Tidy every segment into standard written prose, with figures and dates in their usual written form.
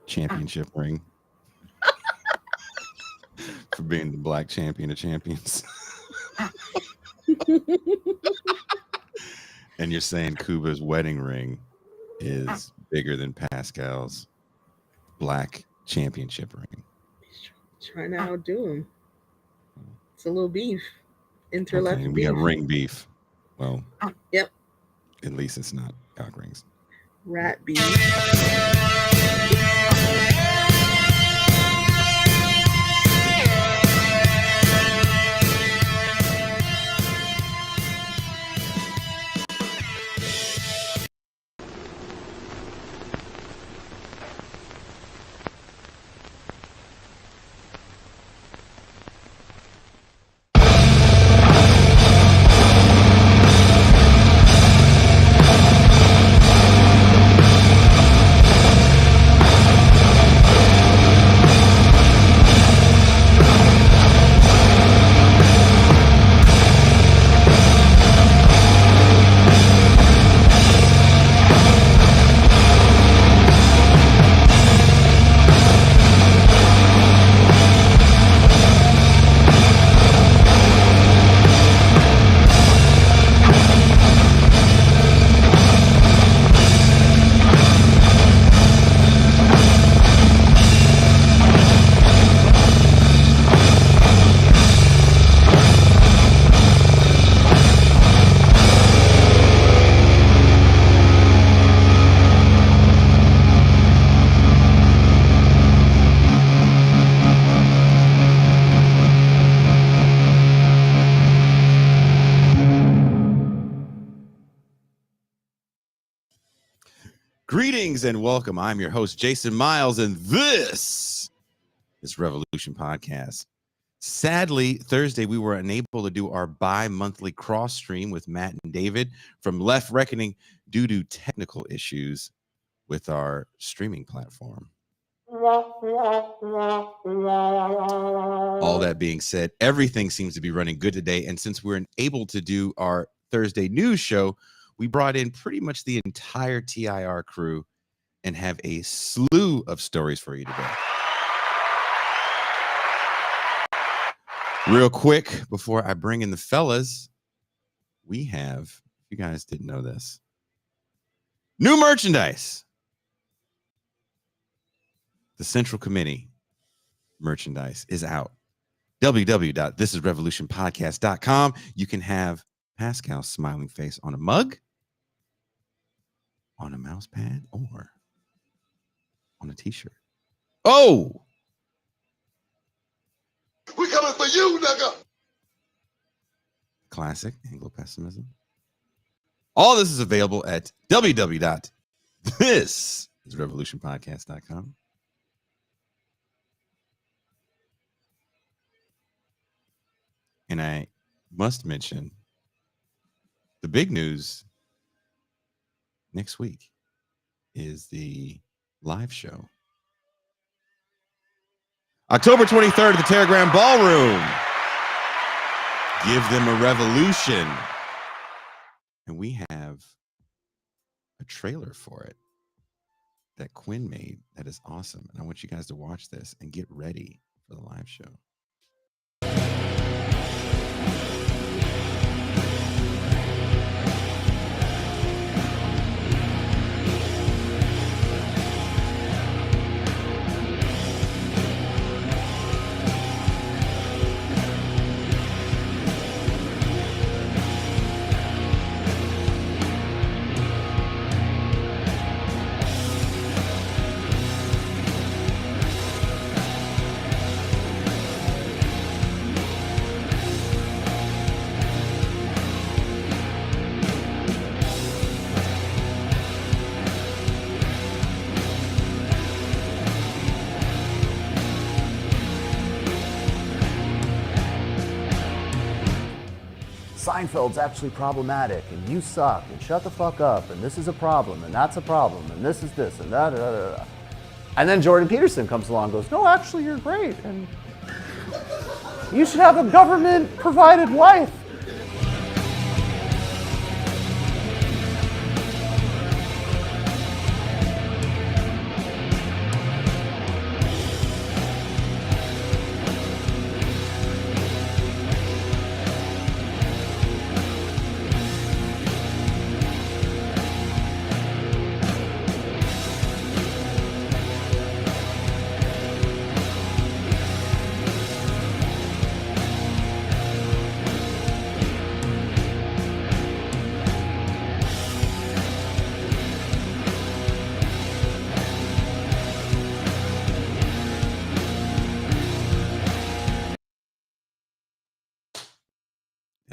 championship ring for being the black champion of champions. And you're saying Cuba's wedding ring is bigger than Pascal's black championship ring. Trying to outdo him. It's a little beef. Interleft beef. We got ring beef. Well, yep. At least it's not cock rings. Rat beef. Greetings and welcome. I'm your host, Jason Miles, and this is Revolution Podcast. Sadly, Thursday, we were unable to do our bi-monthly cross stream with Matt and David from Left Reckoning due to technical issues with our streaming platform. All that being said, everything seems to be running good today. And since we're unable to do our Thursday news show, we brought in pretty much the entire TIR crew and have a slew of stories for you today. Real quick, before I bring in the fellas, we have, if you guys didn't know this, new merchandise. The Central Committee merchandise is out. www.thisisrevolutionpodcast.com. You can have Pascal's smiling face on a mug, on a mouse pad, or on a t-shirt. Oh! We coming for you, nigga! Classic Anglo-pessimism. All this is available at www.thisisrevolutionpodcast.com. And I must mention the big news next week is the live show. October 23rd at the Teragram Ballroom. Give them a revolution. And we have a trailer for it that Quinn made that is awesome. And I want you guys to watch this and get ready for the live show. Seinfeld's actually problematic, and you suck, and shut the fuck up, and this is a problem, and that's a problem, and this is this, and that, and then Jordan Peterson comes along and goes, no, actually, you're great, and you should have a government-provided life.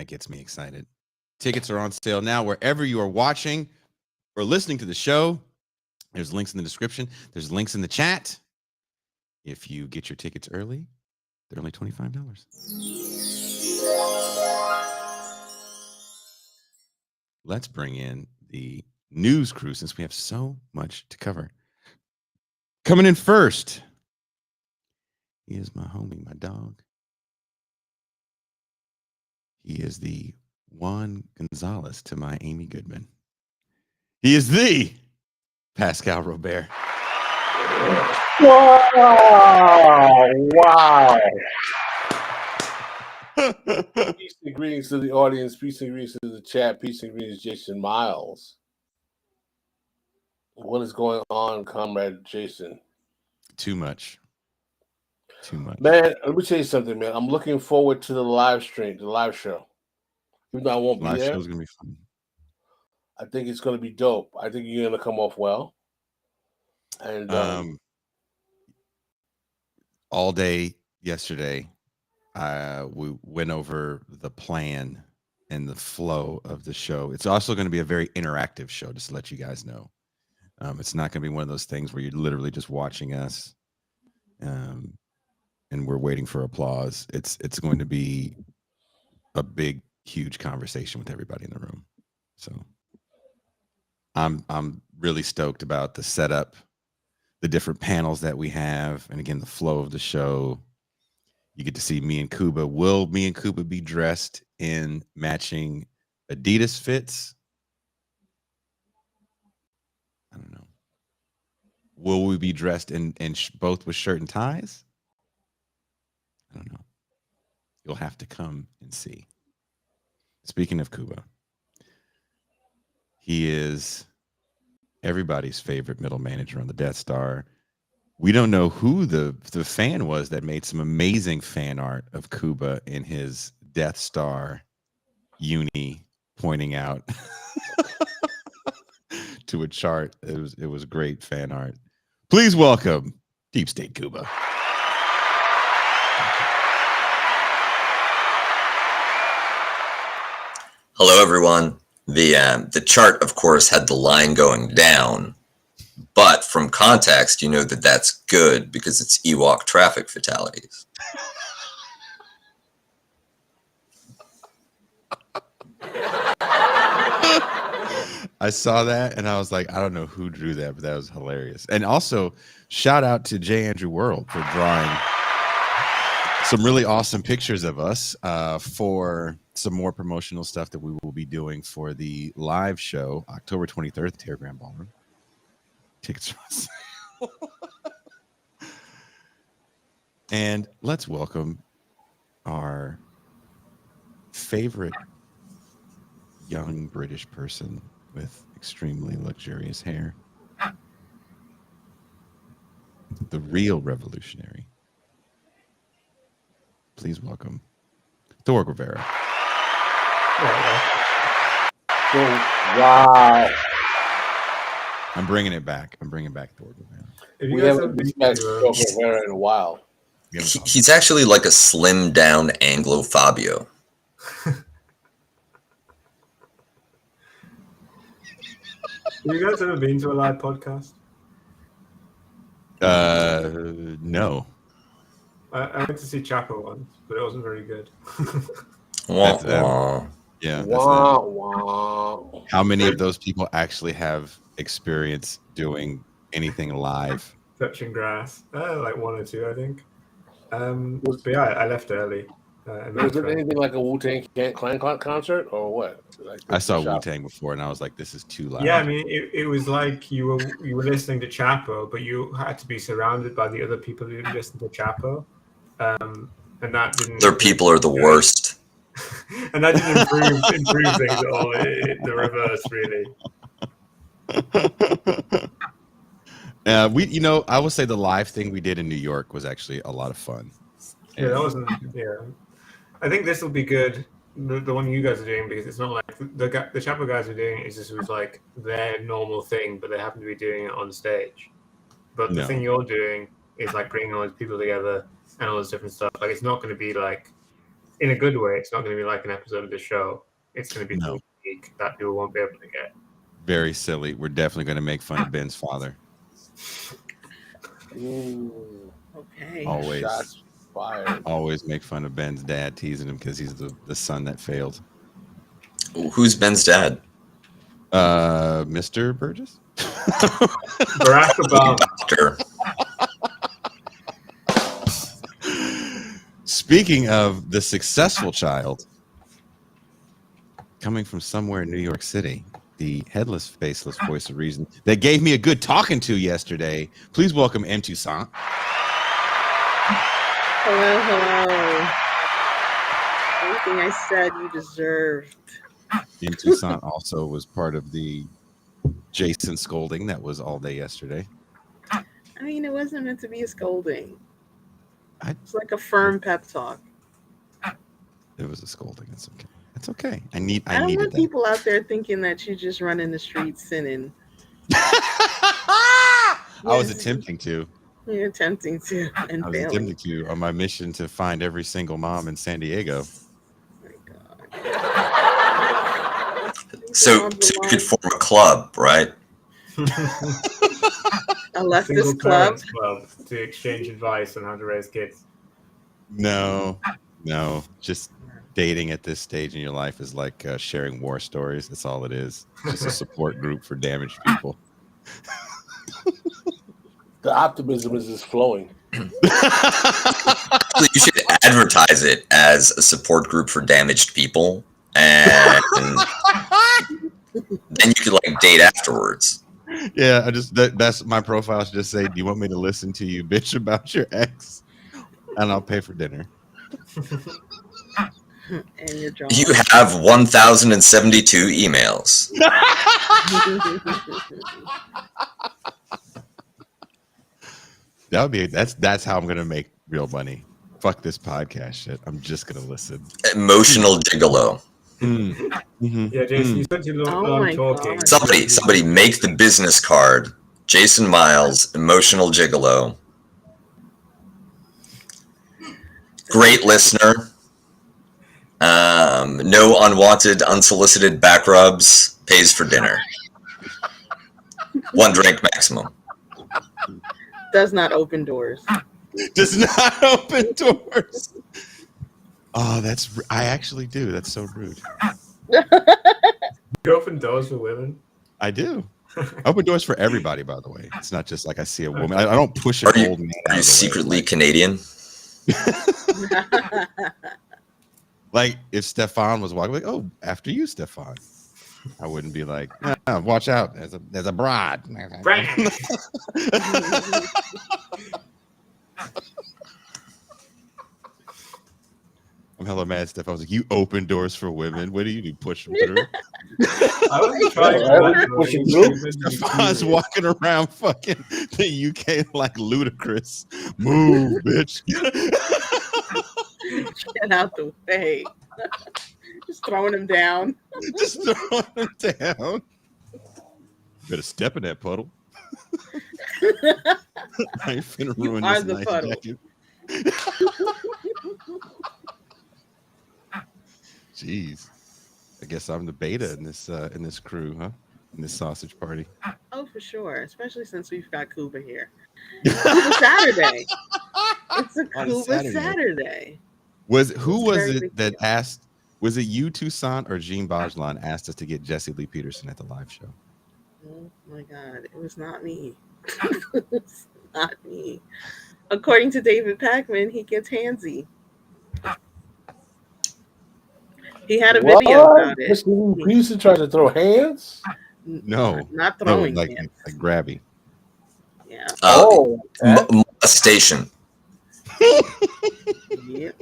That gets me excited. Tickets are on sale now wherever you are watching or listening to the show. There's links in the description. There's links in the chat. If you get your tickets early, they're only $25. Let's bring in the news crew since we have so much to cover. Coming in first, he is my homie, my dog. He is the Juan Gonzalez to my Amy Goodman. He is the Pascal Robert. Wow. Peace and greetings to the audience. Peace and greetings to the chat. Peace and greetings, Jason Miles. What is going on, Comrade Jason? Too much. Man, let me tell you something, man. I'm looking forward to the live stream, the live show. Even though I won't be Live there, show's gonna be fun. I think it's going to be dope. I think you're going to come off well. And all day yesterday, we went over the plan and the flow of the show. It's also going to be a very interactive show, just to let you guys know. It's not going to be one of those things where you're literally just watching us and we're waiting for applause. It's going to be a big, huge conversation with everybody in the room. So I'm really stoked about the setup, the different panels that we have, and again, the flow of the show. You get to see me and Kuba. Will me and Kuba be dressed in matching Adidas fits? I don't know. Will we be dressed in both with shirt and ties? I don't know. You'll have to come and see. Speaking of Kuba, he is everybody's favorite middle manager on the Death Star. We don't know who the fan was that made some amazing fan art of Kuba in his Death Star uni, pointing out to a chart. It was great fan art. Please welcome Deep State Kuba. Hello, everyone. The chart, of course, had the line going down, but from context, you know that that's good because it's Ewok traffic fatalities. I saw that and I was like, I don't know who drew that, but that was hilarious. And also, shout out to J. Andrew World for drawing some really awesome pictures of us for some more promotional stuff that we will be doing for the live show, October 23rd, Teragram Ballroom. Tickets are on sale. And let's welcome our favorite young British person with extremely luxurious hair. The real revolutionary. Please welcome Thor Guevara. wow. I'm bringing it back. I'm bringing back Thor Guevara. We haven't discussed Vera in a while. He's actually like a slimmed down Anglo Fabio. Have you guys ever been to a live podcast? No. I went to see Chapo once, but it wasn't very good. That's them. Wah. Yeah. Wow, wow. How many of those people actually have experience doing anything live? Touching grass. Like one or two, I think. But yeah, I left early. Was it anything like a Wu-Tang Clan concert or what? Like I saw Wu-Tang before and I was like, this is too loud. Yeah, I mean, it was like you were listening to Chapo, but you had to be surrounded by the other people who listened to Chapo. And that didn't... Their people are the worst. And that didn't improve things at all. The reverse, really. I would say the live thing we did in New York was actually a lot of fun. Yeah, that wasn't... Yeah. I think this will be good, the one you guys are doing, because it's not like... The Chapo guys are doing it, was like their normal thing, but they happen to be doing it on stage. But the thing you're doing is like bringing all these people together and all this different stuff. Like, it's not going to be like in a good way. It's not going to be like an episode of the show. It's going to be No. unique that people won't be able to get. Very silly. We're definitely going to make fun of Ben's father. Ooh, Okay. Always. shots fired. Always make fun of Ben's dad, teasing him because he's the son that failed. Who's Ben's dad? Mr. Burgess? Barack Obama. Doctor. Speaking of the successful child, coming from somewhere in New York City, the headless, faceless voice of reason that gave me a good talking to yesterday. Please welcome M. Toussaint. Hello, hello. Everything I said you deserved. M. Toussaint also was part of the Jason scolding that was all day yesterday. I mean, it wasn't meant to be a scolding. I- It's like a firm pep talk. It was a scolding. It's okay. It's okay. I needed want that. people out there thinking that you just run in the streets sinning. I was attempting to. You're attempting to and I was failing. attempting to on my mission to find every single mom in San Diego. Oh my God. So you could form a club, right? A Single leftist club. parents club to exchange advice on how to raise kids. No. Just dating at this stage in your life is like sharing war stories. That's all it is. Just a support group for damaged people. The optimism is just flowing. You should advertise it as a support group for damaged people, and then you could like date afterwards. Yeah, that's my profile. I should just say, do you want me to listen to you bitch about your ex? And I'll pay for dinner. And your job. You have 1,072 emails. That's how I'm gonna make real money. Fuck this podcast shit. I'm just gonna listen. Emotional gigolo. Mm-hmm. Yeah, Jason, you said you Oh love my talking. God. Somebody make the business card. Jason Miles, emotional gigolo. Great listener. No unwanted, unsolicited back rubs. Pays for dinner. One drink maximum. Does not open doors. Does not open doors. Oh, I actually do. That's so rude. You open doors for women? I do. I open doors for everybody, by the way. It's not just like I see a woman. I don't push an Are you- old man out Are of you the way. secretly Canadian? Like if Stefan was walking, like, oh, after you, Stefan. I wouldn't be like, "Ah, watch out, there's a broad. I'm hella mad, Stefan. I was like, you open doors for women. What do? Push them through? I was trying Pushing through. Stefan's walking around fucking the UK like ludicrous. Move, bitch. Get out the way. Just throwing him down. Just throwing him down. Better step in that puddle. I ain't finna You ruin are this the nice puddle. jacket. Jeez. I guess I'm the beta in this crew, huh? In this sausage party. Oh, for sure. Especially since we've got Cuba here. Cuba Saturday. It's a On Cuba Saturday. Saturday. Who It's was very it big that deal. asked? Was it you, Toussaint, or Jean Bajlan asked us to get Jesse Lee Peterson at the live show? Oh my God. It was not me. It's not me. According to David Packman, he gets handsy. He had a video about it. Mr. Peterson tried to throw hands? No, Not no, throwing like hands. grabby. Yeah. Oh, okay. Molestation. Yep.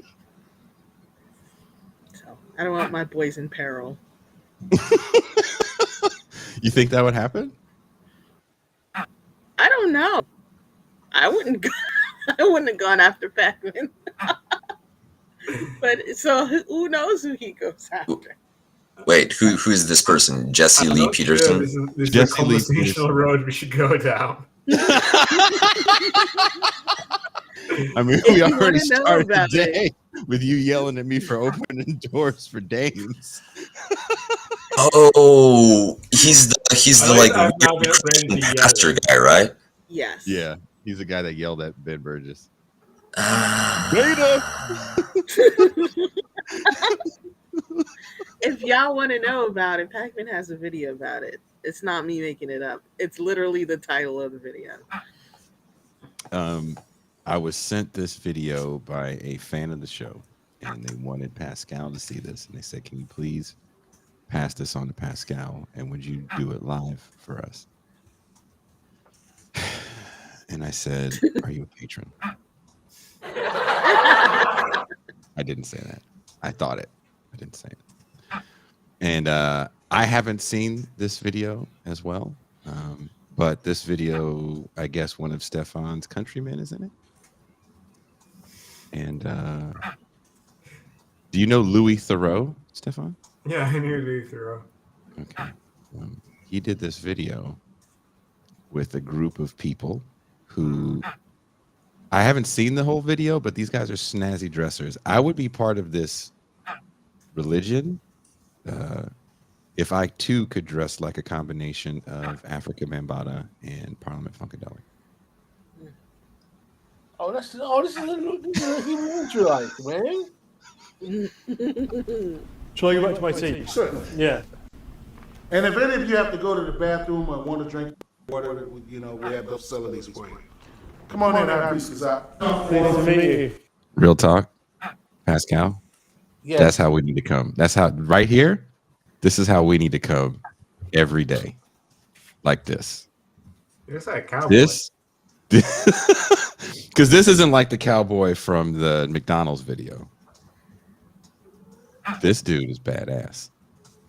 So I don't want my boys in peril. You think that would happen? I don't know. I wouldn't have gone after Pac-Man. But so who knows who he goes after? Wait, who's this person? Jesse I'm Lee not sure. Peterson? This is a Jesse Lee conversational Peterson. road we should go down. I mean, If we you already wanna know started about today. with you yelling at me for opening doors for dames. Oh, he's the like I've now been weird upgraded to Christian pastor yelling. guy, right? Yes. Yeah, he's the guy that yelled at Ben Burgess. Beta. If y'all want to know about it, Pac-Man has a video about it. It's not me making it up. It's literally the title of the video. I was sent this video by a fan of the show, and they wanted Pascal to see this, and they said, "Can you please pass this on to Pascal, and would you do it live for us?" And I said, "Are you a patron?" I didn't say that. I thought it. I didn't say it. And I haven't seen this video as well, but this video, I guess one of Stefan's countrymen is in it. And do you know Louis Theroux, Stefan? Yeah, I knew Louis Theroux. Okay. He did this video with a group of people who I haven't seen the whole video, but these guys are snazzy dressers. I would be part of this religion if I too could dress like a combination of Africa Bambaataa and Parliament Funkadelic. This is a Hebrew Israelite, man. Shall I go back to my seat? Certainly. Yeah. And if any of you have to go to the bathroom or want to drink water, we have those facilities for you. Come on in, our pieces out. Pleased to meet you. Real talk, Pascal. Yeah. That's how we need to come. That's how right here. This is how we need to come every day, like this. It's like a cowboy. This, because this isn't like the cowboy from the McDonald's video. This dude is badass.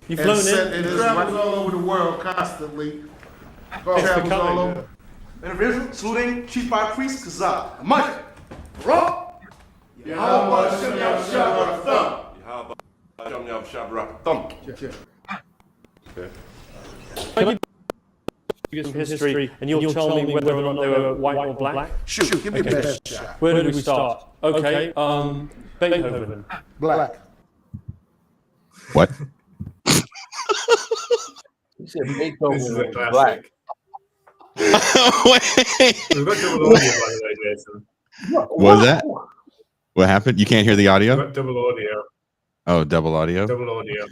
You've And flown it in. travels all over the world constantly. It's Travels becoming. all over. And the saluting Chief High Priest Kazak. Mike, Rob. How about Shem Yam Shabbat Thumb? How about Shem Yam Shabbat Thumb? Can I give some history, and you'll tell me whether or not they were white or black? Shoot, give me the best shot. Where do we start? Okay, Beethoven. Black. What? He said Beethoven This is a was classic. black. Wait. We've got double audio, by the way, Jason. What was that? What happened? You can't hear the We've audio? got double audio. Oh, double audio. Double audio.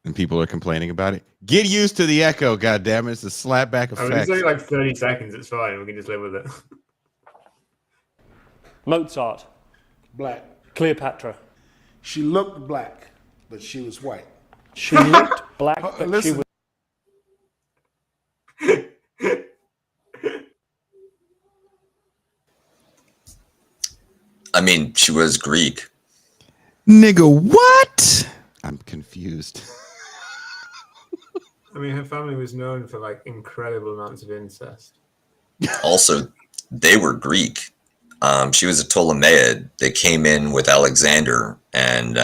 And people are complaining about it. Get used to the echo, goddammit. It's a slapback I mean, effect. it's only like 30 seconds. It's fine. We can just live with it. Mozart. Black. Cleopatra. She looked black, but she was white. She looked black, but she Listen. was. I mean, she was Greek. Nigga, what? I'm confused. I mean, her family was known for like incredible amounts of incest. Also, they were Greek. She was a Ptolemaid. They came in with Alexander and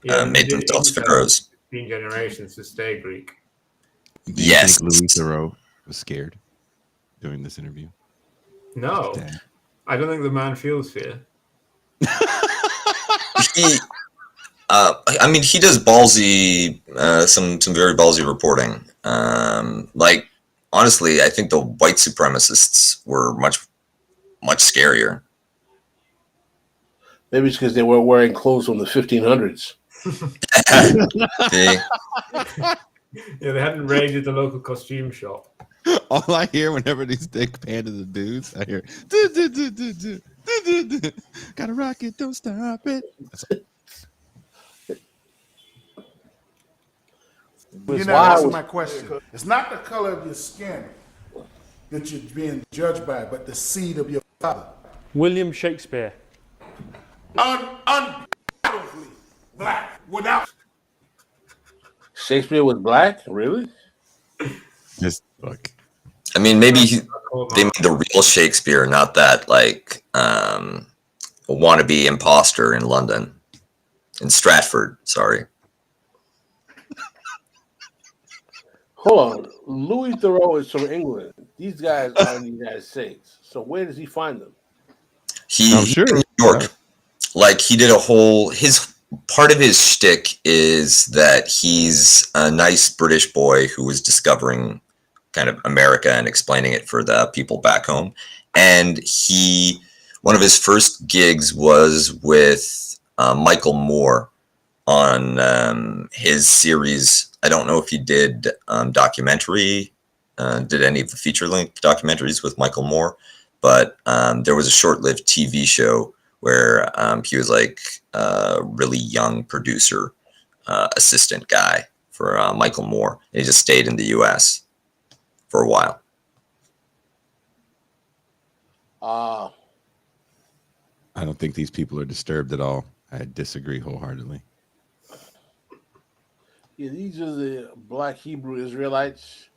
made themselves pharaohs. 15 generations to stay Greek. Do you Yes. think Louis Theroux was scared during this interview? No, Dad. I don't think the man feels fear. He, I mean, he does ballsy, some very ballsy reporting. Like, honestly, I think the white supremacists were much scarier. Maybe it's because they were wearing clothes from the 1500s. Yeah, they hadn't raided the local costume shop. All I hear whenever these dick panda the dudes, I hear do, do, do, do, do, do, do, do. Gotta rock it, don't stop it. You're not answering my question. It's not the color of your skin that you're being judged by, but the seed of your father. William Shakespeare. Undoubtedly black. Without. Shakespeare was black? Really? Just look. I mean, maybe they made the real Shakespeare, not that like wannabe imposter in London, in Stratford. Sorry. Hold on. Louis Theroux is from England. These guys are in the United States. So where does he find them? I'm sure. In New York, like he did a whole, his part of his shtick is that he's a nice British boy who was discovering kind of America and explaining it for the people back home. And one of his first gigs was with Michael Moore on his series. I don't know if he did documentary, did any of the feature-length documentaries with Michael Moore, but there was a short-lived TV show where he was like a really young producer, assistant guy for Michael Moore. And he just stayed in the U.S. for a while. I don't think these people are disturbed at all. I disagree wholeheartedly. Yeah, these are the Black Hebrew Israelites.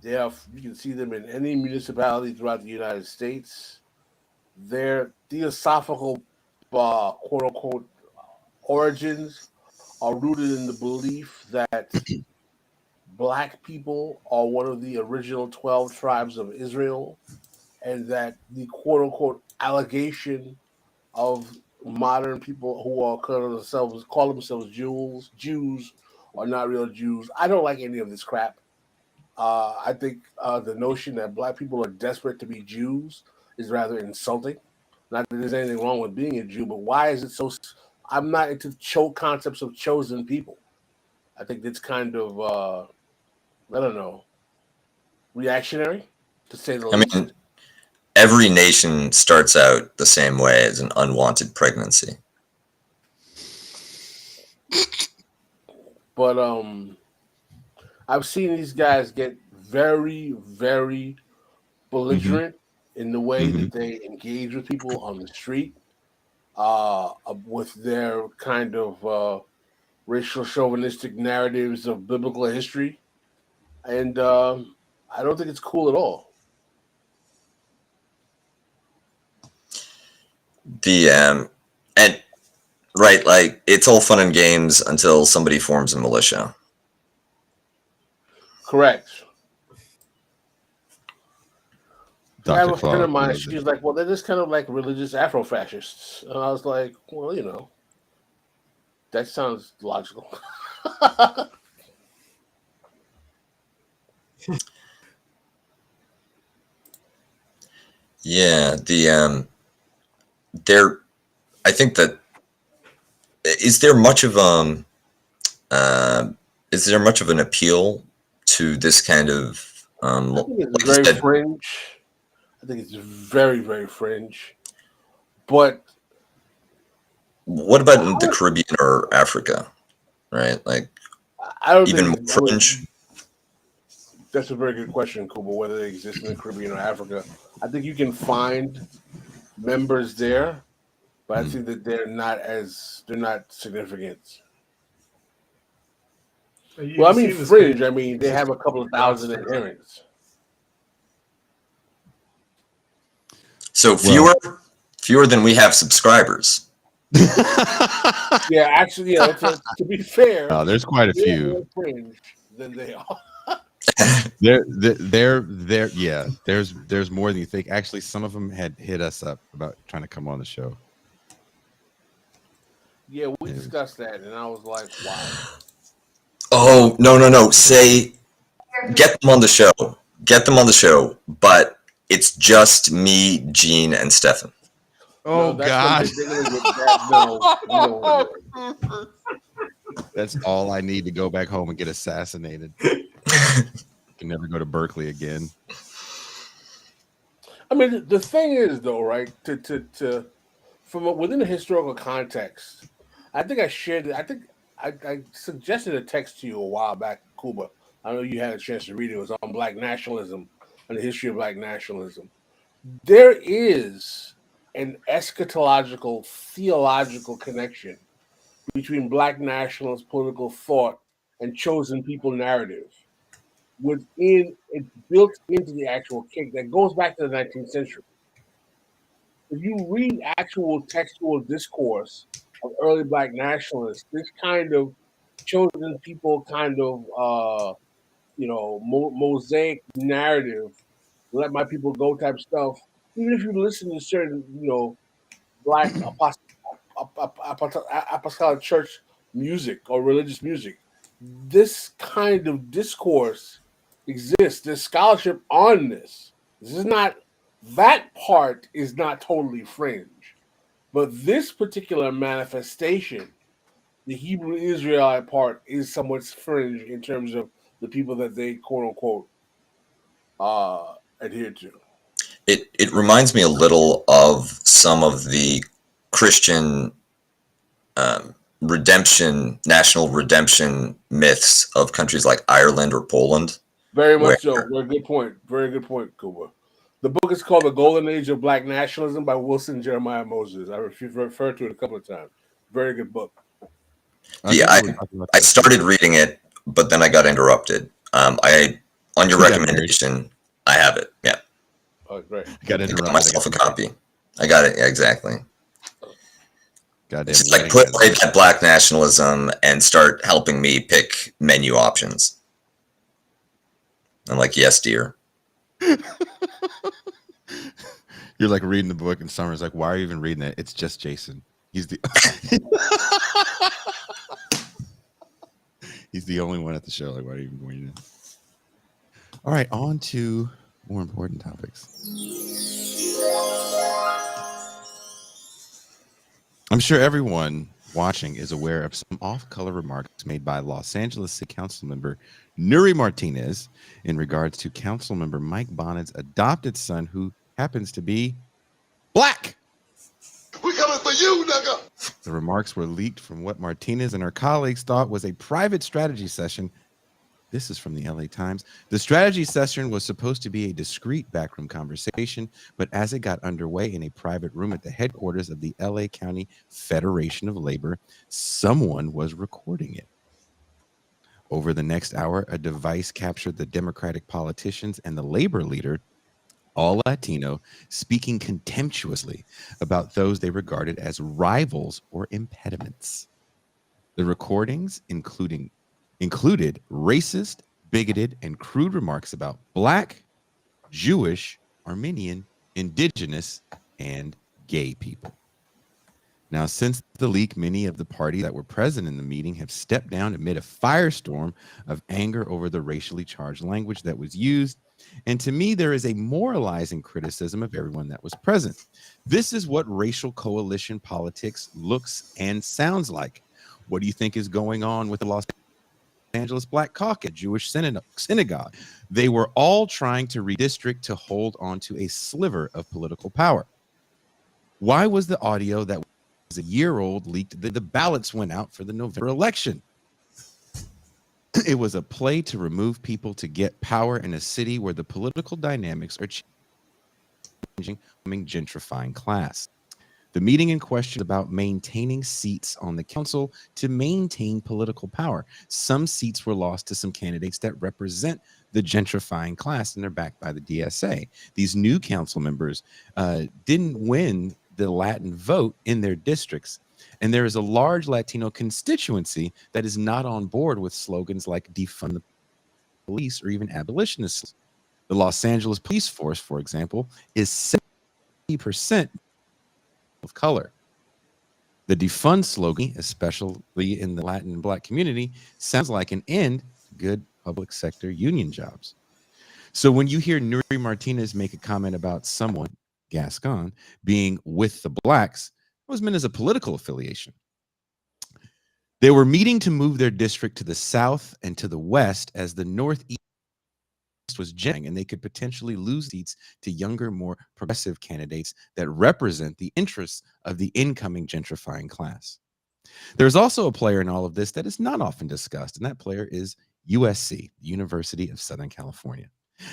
You can see them in any municipality throughout the United States. Their theosophical, quote unquote, origins are rooted in the belief that Black people are one of the original 12 tribes of Israel, and that the quote unquote allegation of modern people who are call themselves Jews are not real Jews. I don't like any of this crap. I think the notion that Black people are desperate to be Jews is rather insulting. Not that there's anything wrong with being a Jew, but why is it so? I'm not into concepts of chosen people. I think it's kind of, I don't know, reactionary, to say the least. I mean, every nation starts out the same way, as an unwanted pregnancy. But I've seen these guys get very, very belligerent in the way that they engage with people on the street, with their kind of racial chauvinistic narratives of biblical history, and I don't think it's cool at all. And right, like it's all fun and games until somebody forms a militia. Correct. I have a Dr. friend of Claude mine. loves She's it. like, "Well, they're just kind of like religious Afro-fascists," and I was like, "Well, you know, that sounds logical." Yeah, I think that is there much of an appeal to this kind of I think it's like you very said, fringe. I think it's very, very fringe. But what about in the Caribbean or Africa, right? Like I don't even think more fringe. That's a very good question, Kuba, whether they exist in the Caribbean or Africa. I think you can find members there, but I think that they're not significant. Well, I mean fringe. I mean they have a couple of thousand adherents. So fewer than we have subscribers. Yeah, actually, to be fair, there's quite a few. More fringe than they are. Yeah. There's more than you think. Actually, some of them had hit us up about trying to come on the show. Yeah, we discussed that, and I was like, "Wow." Oh no! Say, get them on the show. Get them on the show, but it's just me, Gene, and Stefan. Oh God! That's all I need to go back home and get assassinated. Can never go to Berkeley again. I mean, the thing is, though, right? From within a historical context, I think I shared. I think I suggested a text to you a while back, Cuba. I know you had a chance to read it. It was on Black nationalism and the history of Black nationalism. There is an eschatological, theological connection between Black nationalist political thought and chosen people narrative. It's built into the actual kick that goes back to the 19th century. If you read actual textual discourse of early Black nationalists, this kind of chosen people kind of mosaic narrative, let my people go type stuff. Even if you listen to certain black apostolic church music or religious music. This kind of discourse exists. There's scholarship on this. This is not, that part is not totally fringe. But this particular manifestation, the Hebrew Israelite part, is somewhat fringe in terms of the people that they quote unquote adhere to. It reminds me a little of some of the Christian national redemption myths of countries like Ireland or Poland. Very much so. Very good point. Very good point, Kuba. The book is called The Golden Age of Black Nationalism by Wilson Jeremiah Moses. I referred to it a couple of times. Very good book. Yeah, I started reading it, but then I got interrupted. On your recommendation, I have it. Yeah. Oh, great. I got myself a copy. I got it. Yeah, exactly. It's like put away that black nationalism and start helping me pick menu options. I'm like, yes, dear. You're like reading the book, and Summer's like, "Why are you even reading it? It's just Jason. He's the he's the only one at the show. Like, why are you even reading it?" All right, on to more important topics. I'm sure everyone watching is aware of some off-color remarks made by Los Angeles City Council member Nuri Martinez in regards to Council member Mike Bonnet's adopted son, who happens to be black. We coming for you, nigga. The remarks were leaked from what Martinez and her colleagues thought was a private strategy session. This is from the LA Times. The strategy session was supposed to be a discreet backroom conversation, but as it got underway in a private room at the headquarters of the LA County Federation of Labor, someone was recording it. Over the next hour, a device captured the Democratic politicians and the labor leader, all Latino, speaking contemptuously about those they regarded as rivals or impediments. The recordings included racist, bigoted, and crude remarks about black, Jewish, Armenian, indigenous, and gay people. Now, since the leak, many of the parties that were present in the meeting have stepped down amid a firestorm of anger over the racially charged language that was used. And to me, there is a moralizing criticism of everyone that was present. This is what racial coalition politics looks and sounds like. What do you think is going on with the Los Angeles Black Caucus, Jewish synagogue? They were all trying to redistrict to hold on to a sliver of political power. Why was the audio that was a year old leaked? The ballots went out for the November election. It was a play to remove people to get power in a city where the political dynamics are changing, gentrifying class. The meeting in question about maintaining seats on the council to maintain political power. Some seats were lost to some candidates that represent the gentrifying class, and they're backed by the DSA. These new council members didn't win the Latin vote in their districts, and there is a large Latino constituency that is not on board with slogans like defund the police or even abolitionists. The Los Angeles police force, for example, is 70% of color. The defund slogan, especially in the Latin and Black community, sounds like an end to good public sector union jobs. So when you hear Nuri Martinez make a comment about someone, Gascon, being with the blacks, it was meant as a political affiliation. They were meeting to move their district to the south and to the west as the northeast was jamming, and they could potentially lose seats to younger, more progressive candidates that represent the interests of the incoming gentrifying class. There's also a player in all of this that is not often discussed, and that player is USC, University of Southern California.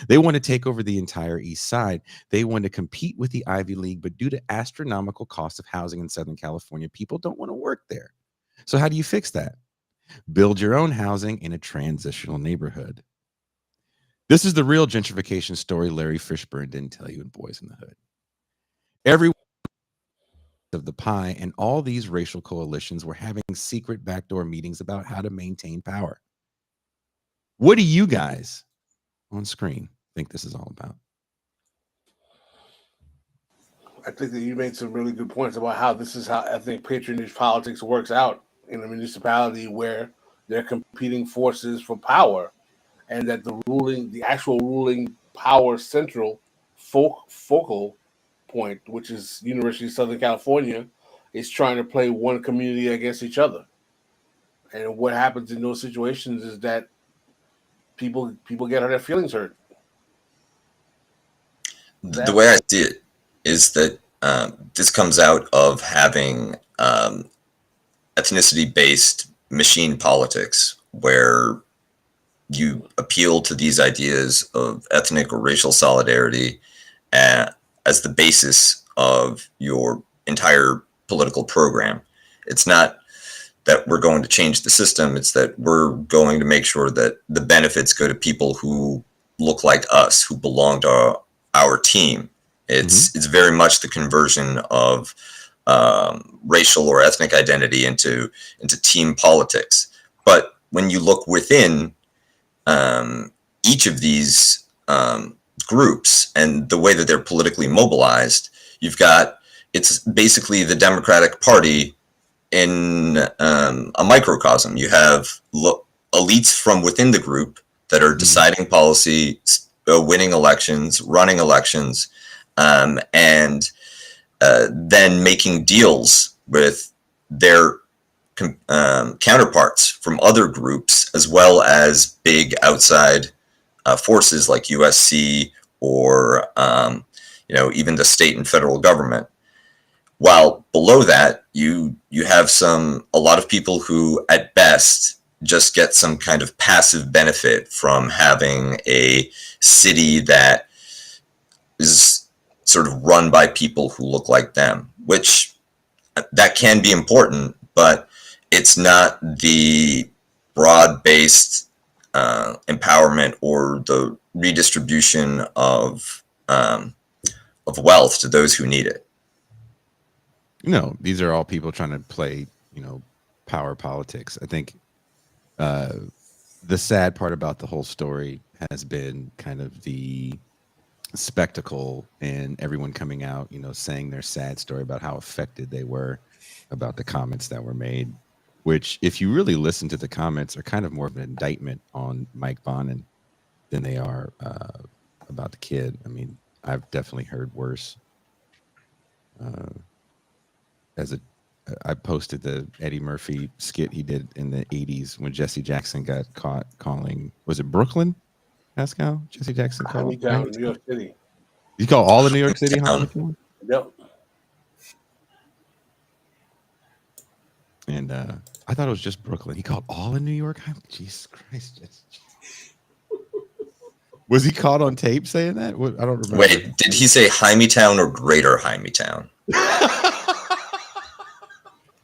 They want to take over the entire East Side. They want to compete with the Ivy League, but due to astronomical cost of housing in Southern California, people don't want to work there. So how do you fix that? Build your own housing in a transitional neighborhood. This is the real gentrification story Larry Fishburne didn't tell you in Boys in the Hood. Every of the pie, and all these racial coalitions were having secret backdoor meetings about how to maintain power. What do you guys on screen think this is all about? I think that you made some really good points about how this is how ethnic patronage politics works out in a municipality where they're competing forces for power, and that the actual ruling power central focal point, which is University of Southern California, is trying to play one community against each other. And what happens in those situations is that people get their feelings hurt. The way I see it is that this comes out of having ethnicity-based machine politics, where you appeal to these ideas of ethnic or racial solidarity as the basis of your entire political program. It's not that we're going to change the system, it's that we're going to make sure that the benefits go to people who look like us, who belong to our team. It's very much the conversion of racial or ethnic identity into team politics. But when you look within each of these groups and the way that they're politically mobilized, it's basically the Democratic Party in a microcosm. You have elites from within the group that are deciding policy, winning elections, running elections, and then making deals with their counterparts from other groups, as well as big outside forces like USC or even the state and federal government. While below that, you have a lot of people who, at best, just get some kind of passive benefit from having a city that is sort of run by people who look like them, which that can be important, but it's not the broad-based empowerment or the redistribution of wealth to those who need it. These are all people trying to play, power politics. I think the sad part about the whole story has been kind of the spectacle and everyone coming out, saying their sad story about how affected they were about the comments that were made, which, if you really listen to the comments, are kind of more of an indictment on Mike Bonin than they are about the kid. I mean, I've definitely heard worse. I posted the Eddie Murphy skit he did in the 80s when Jesse Jackson got caught calling, was it Brooklyn, Pascal? Jesse Jackson called? Hymietown, New York City. You call all of New York City Hymietown? Yep. And I thought it was just Brooklyn. He called all in New York? Jesus Christ. Was he caught on tape saying that? I don't remember. Wait, did he say Hymietown or Greater Hymietown?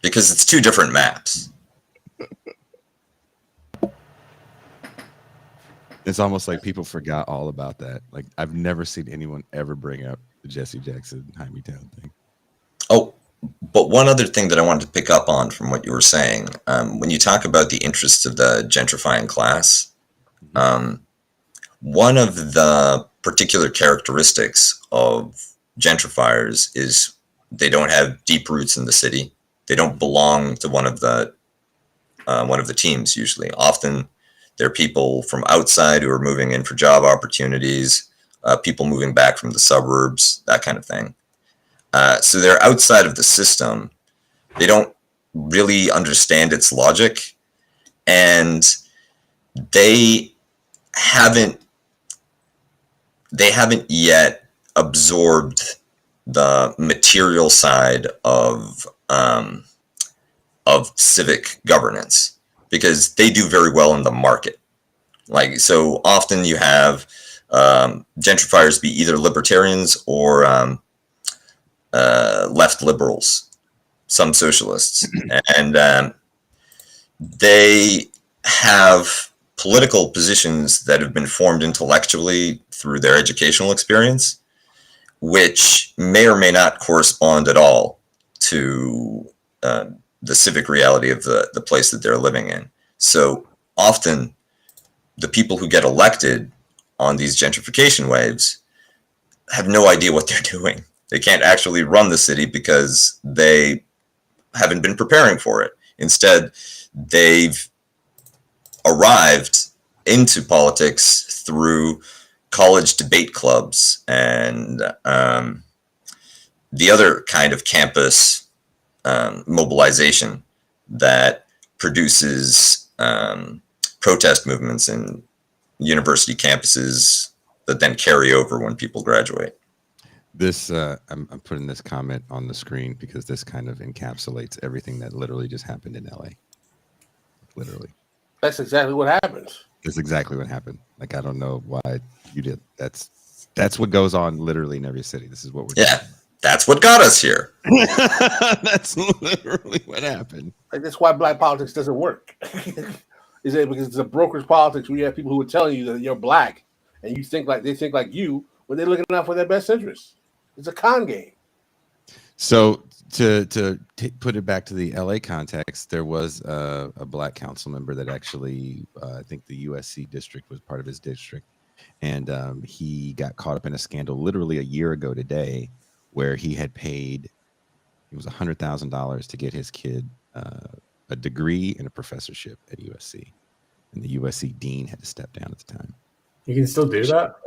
Because it's two different maps. It's almost like people forgot all about that. Like, I've never seen anyone ever bring up the Jesse Jackson Hymietown thing. Oh, but one other thing that I wanted to pick up on from what you were saying, when you talk about the interests of the gentrifying class, one of the particular characteristics of gentrifiers is they don't have deep roots in the city. They don't belong to one of the teams usually. Often they're people from outside who are moving in for job opportunities, people moving back from the suburbs, that kind of thing. So they're outside of the system. They don't really understand its logic, and they haven't yet absorbed the material side of civic governance, because they do very well in the market. Like, so often you have gentrifiers be either libertarians or left liberals, some socialists, and they have political positions that have been formed intellectually through their educational experience, which may or may not correspond at all to the civic reality of the place that they're living in. So often the people who get elected on these gentrification waves have no idea what they're doing. They can't actually run the city because they haven't been preparing for it. Instead, they've arrived into politics through college debate clubs and the other kind of campus mobilization that produces protest movements in university campuses that then carry over when people graduate. This I'm putting this comment on the screen because this kind of encapsulates everything that literally just happened in LA. Literally. That's exactly what happens. That's exactly what happened. Like, I don't know why you did. That's what goes on literally in every city. This is what we're doing. That's what got us here. That's literally what happened. Like, that's why black politics doesn't work. Is it because it's a brokerage politics where you have people who are telling you that you're black and you think like they think like you when they're looking out for their best interests. It's a con game. So to put it back to the LA context, there was a black council member that actually, I think the USC district was part of his district. And he got caught up in a scandal literally a year ago today where he had paid, it was $100,000 to get his kid a degree and a professorship at USC. And the USC dean had to step down at the time. You can still do that?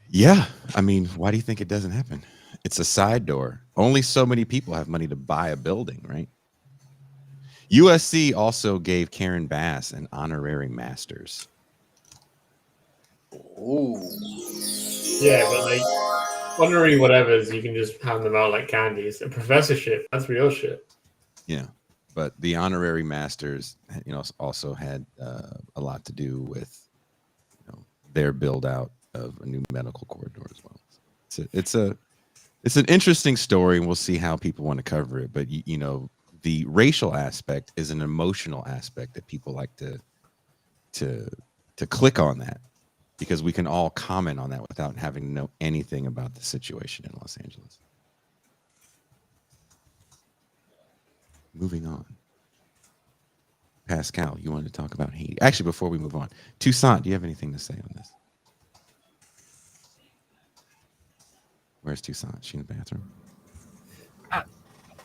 Yeah. I mean, why do you think it doesn't happen? It's a side door. Only so many people have money to buy a building, right? USC also gave Karen Bass an honorary master's. Ooh. Yeah, but like honorary whatevers, you can just hand them out like candies. A professorship, that's real shit. Yeah. But the honorary masters, you know, also had a lot to do with, you know, their build out of a new medical corridor as well. It's an interesting story, and we'll see how people want to cover it. But you know, the racial aspect is an emotional aspect that people like to click on that because we can all comment on that without having to know anything about the situation in Los Angeles. Moving on. Pascal, you wanted to talk about Haiti. Actually, before we move on, Toussaint, do you have anything to say on this? Where's Toussaint? Is she in the bathroom?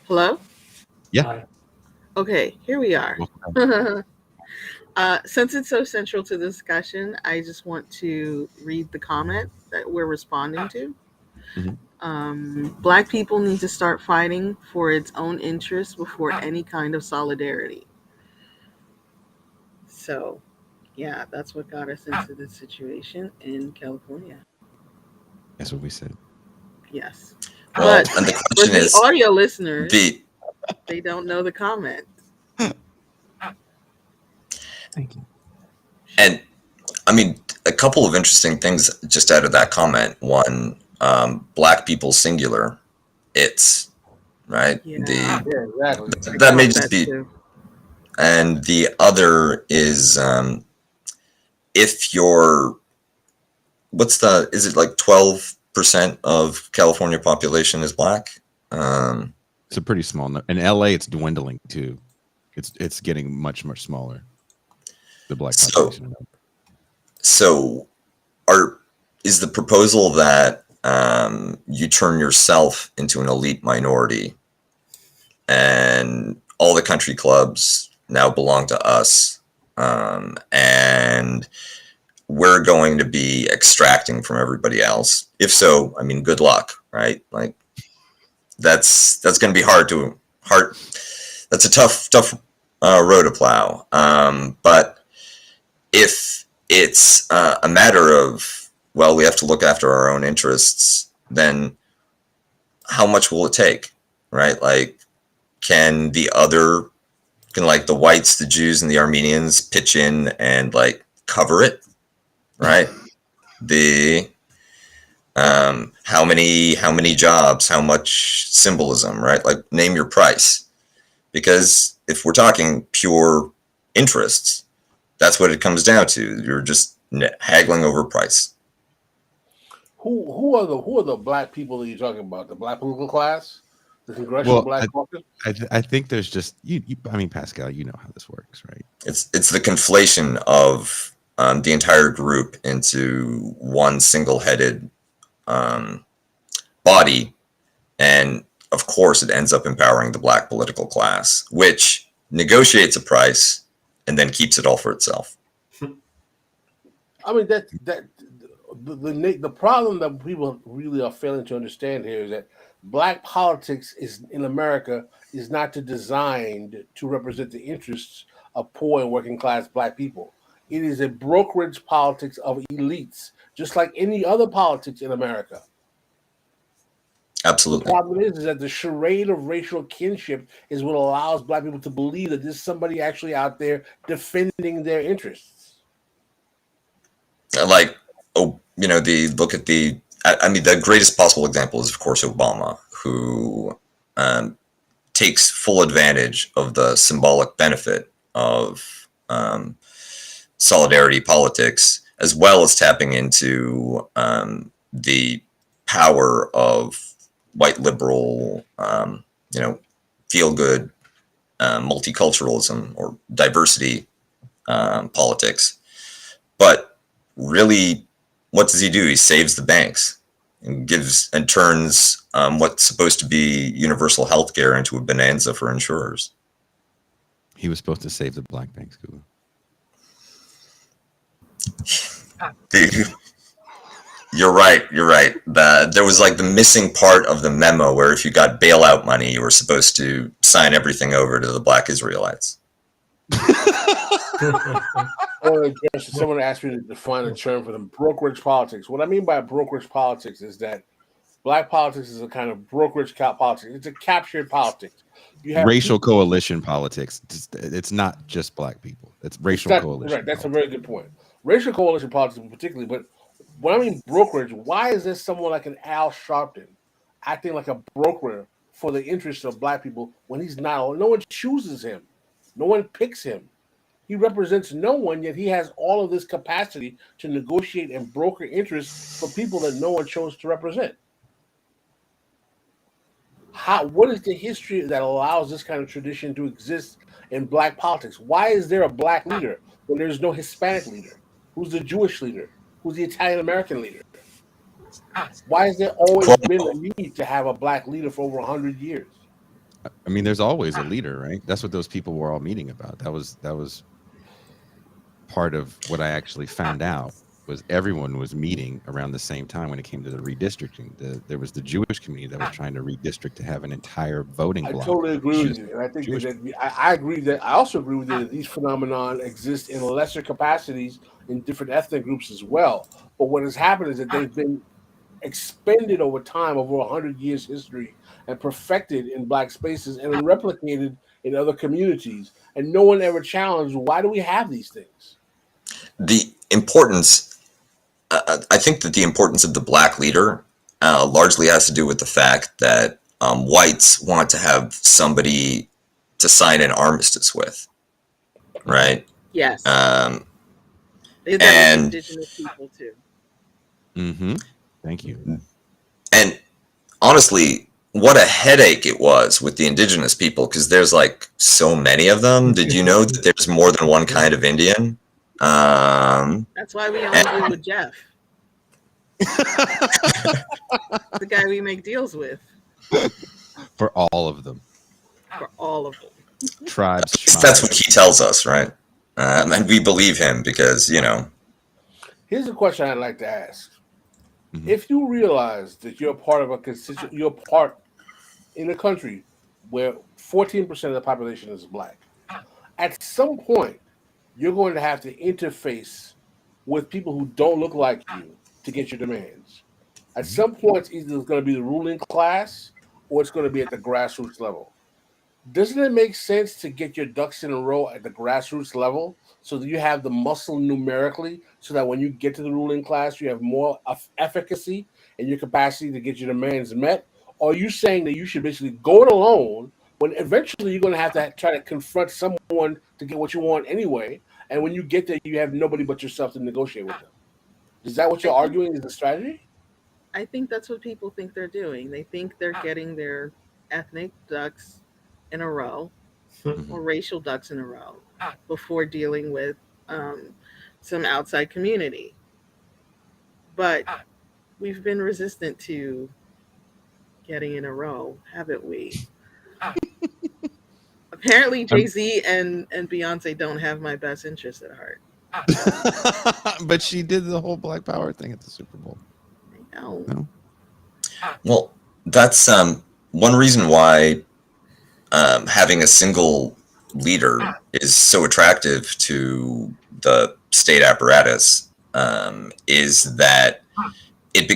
Hello? Yeah. Hi. Okay, here we are. Since it's so central to the discussion, I just want to read the comment that we're responding to. Black people need to start fighting for its own interests before any kind of solidarity. So, yeah, that's what got us into this situation in California. That's what we said. Yes. Well, But and the for question the is, audio listeners, they don't know the comment. Thank you. and I mean, a couple of interesting things just out of that comment. One, black people singular, it's right. Yeah. Yeah, exactly. That may just be. Too. And the other is if you're, is it like 12% of California population is black? It's a pretty small number. In LA, it's dwindling too. It's getting much smaller. The black population. So is the proposal that you turn yourself into an elite minority and all the country clubs now belong to us, and we're going to be extracting from everybody else? If so, I mean, good luck, right? Like that's going to be hard. That's a tough road to plow. But if it's a matter of, well, we have to look after our own interests, then how much will it take, right? Like, can like the whites, the Jews, and the Armenians pitch in and like cover it, right? The how many jobs, how much symbolism, right? Like, name your price. Because if we're talking pure interests, that's what it comes down to. You're just haggling over price. Who are the black people that you're talking about? The black political class, the congressional black caucus. I think there's just you. I mean, Pascal, you know how this works, right? It's the conflation of the entire group into one single-headed body, and of course it ends up empowering the black political class, which negotiates a price and then keeps it all for itself. I mean the problem that people really are failing to understand here is that black politics is in America is not designed to represent the interests of poor and working class black people. It is a brokerage politics of elites, just like any other politics in America. The Absolutely. problem is that the charade of racial kinship is what allows black people to believe that there's somebody actually out there defending their interests. Like, the greatest possible example is, of course, Obama, who takes full advantage of the symbolic benefit of solidarity politics, as well as tapping into the power of white liberal, feel good multiculturalism or diversity politics. But really, what does he do? He saves the banks and turns what's supposed to be universal health care into a bonanza for insurers. He was supposed to save the black banks, Google. You're right. There was like the missing part of the memo where if you got bailout money, you were supposed to sign everything over to the black Israelites. Someone asked me to define a term for them: brokerage politics. What I mean by brokerage politics is that black politics is a kind of brokerage politics. It's a captured politics. You have racial coalition politics. It's not just black people. It's racial coalition. Right. That's a very good point. Racial coalition politics, particularly. But when I mean brokerage, why is there someone like an Al Sharpton acting like a broker for the interests of black people when he's not? No one chooses him. No one picks him. He represents no one, yet he has all of this capacity to negotiate and broker interests for people that no one chose to represent. What is the history that allows this kind of tradition to exist in black politics? Why is there a black leader when there's no Hispanic leader? Who's the Jewish leader? Who's the Italian American leader? Why has there always been a need to have a black leader for over 100 years? I mean, there's always a leader, right? That's what those people were all meeting about. That was part of what I actually found out, was everyone was meeting around the same time when it came to the redistricting. There was the Jewish community that was trying to redistrict to have an entire voting block. I totally agree with you, and I think I agree that I also agree with you that these phenomenon exist in lesser capacities in different ethnic groups as well. But what has happened is that they've been expended over time, over 100 years history, and perfected in black spaces and replicated in other communities, and no one ever challenged, why do we have these things? The importance, I think that the importance of the black leader largely has to do with the fact that whites want to have somebody to sign an armistice with, right? Yes. And indigenous people too. Mm-hmm. Thank you. And honestly, what a headache it was with the indigenous people, because there's like so many of them. Did you know that there's more than one kind of Indian? That's why we only deal with Jeff. The guy we make deals with. For all of them. For all of them. Tribes. That's what he tells us, right? And we believe him because, you know. Here's a question I'd like to ask. Mm-hmm. If you realize that you're part of you're part in a country where 14% of the population is black, at some point, you're going to have to interface with people who don't look like you to get your demands. At some point, either it's going to be the ruling class or it's going to be at the grassroots level. Doesn't it make sense to get your ducks in a row at the grassroots level so that you have the muscle numerically so that when you get to the ruling class, you have more efficacy and your capacity to get your demands met? Or are you saying that you should basically go it alone when eventually you're going to have to try to confront someone to get what you want anyway? And when you get there, you have nobody but yourself to negotiate with them. Is that what you're arguing is the strategy? I think that's what people think they're doing. They think they're getting their ethnic ducks in a row or racial ducks in a row before dealing with some outside community. But we've been resistant to getting in a row, haven't we? Apparently, Jay-Z and Beyonce don't have my best interest at heart. But she did the whole Black Power thing at the Super Bowl. I know. No? Well, that's one reason why having a single leader is so attractive to the state apparatus, is that it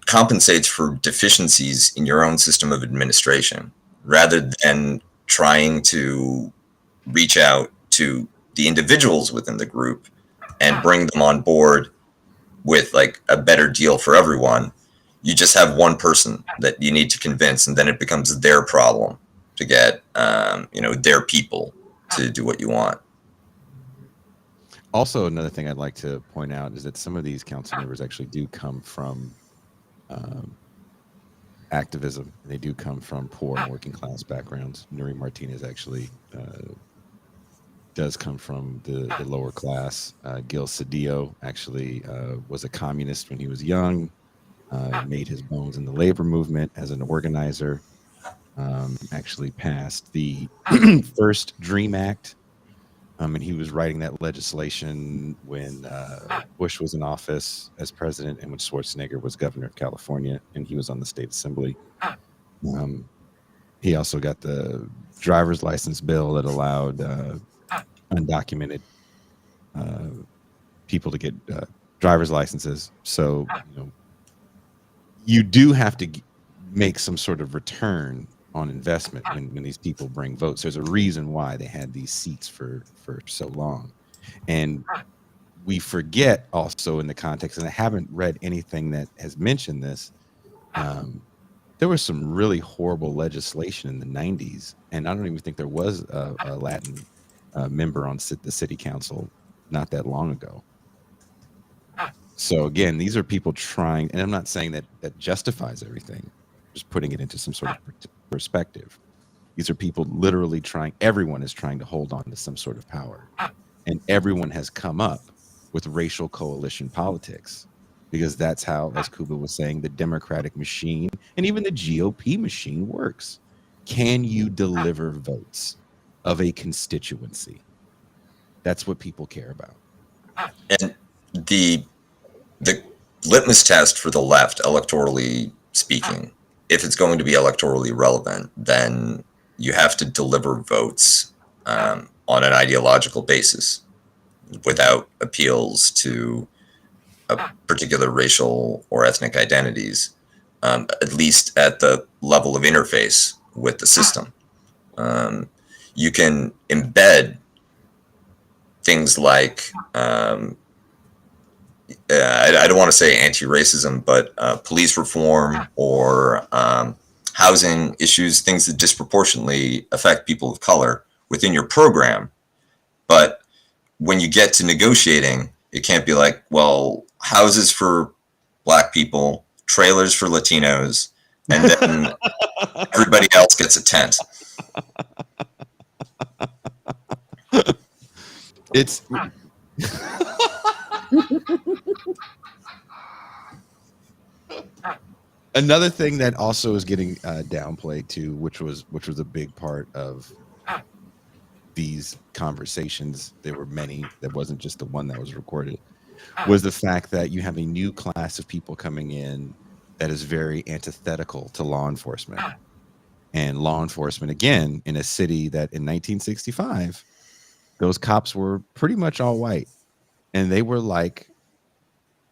compensates for deficiencies in your own system of administration, rather than trying to reach out to the individuals within the group and bring them on board with like a better deal for everyone. You just have one person that you need to convince, and then it becomes their problem to get their people to do what you want. Also, another thing I'd like to point out is that some of these council members actually do come from activism. They do come from poor and working class backgrounds. Nuri Martinez actually does come from the lower class. Gil Cedillo actually was a communist when he was young, made his bones in the labor movement as an organizer, actually passed the first DREAM Act. And he was writing that legislation when Bush was in office as president and when Schwarzenegger was governor of California, and he was on the state assembly. He also got the driver's license bill that allowed undocumented people to get driver's licenses. So, you do have to make some sort of return on investment when these people bring votes. There's a reason why they had these seats for so long. And we forget also in the context, and I haven't read anything that has mentioned this, there was some really horrible legislation in the 90s, and I don't even think there was a Latin member on the city council not that long ago. So again, these are people trying, and I'm not saying that justifies everything, just putting it into some sort of perspective. These are people literally trying, everyone is trying to hold on to some sort of power. And everyone has come up with racial coalition politics, because that's how, as Kuba was saying, the Democratic machine and even the GOP machine works. Can you deliver votes of a constituency? That's what people care about. And the litmus test for the left, electorally speaking, if it's going to be electorally relevant, then you have to deliver votes on an ideological basis without appeals to a particular racial or ethnic identities, at least at the level of interface with the system. You can embed things like, I don't want to say anti-racism, but police reform or housing issues, things that disproportionately affect people of color within your program. But when you get to negotiating, it can't be like, well, houses for Black people, trailers for Latinos, and then everybody else gets a tent. It's another thing that also is getting downplayed too, which was a big part of these conversations. There were many. There wasn't just the one that was recorded. Was the fact that you have a new class of people coming in that is very antithetical to law enforcement. And law enforcement, again, in a city that in 1965, those cops were pretty much all white, and they were like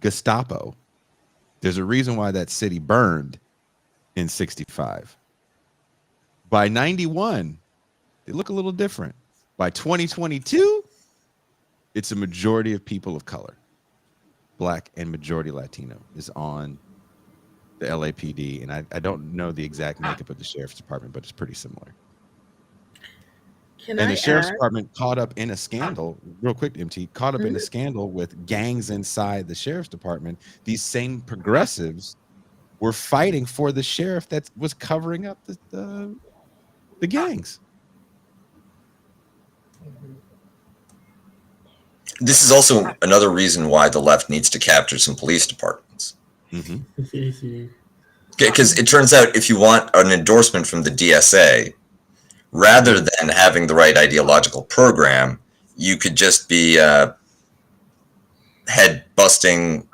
Gestapo. There's a reason why that city burned in 65. By 91, they look a little different. By 2022, it's a majority of people of color. Black and majority Latino is on the LAPD. And I don't know the exact makeup of the sheriff's department, but it's pretty similar. The sheriff's department caught up in a scandal, real quick, MT, caught up in a scandal with gangs inside the sheriff's department. These same progressives were fighting for the sheriff that was covering up the gangs. This is also another reason why the left needs to capture some police departments. Because it turns out if you want an endorsement from the DSA, rather than having the right ideological program, you could just be a head-busting,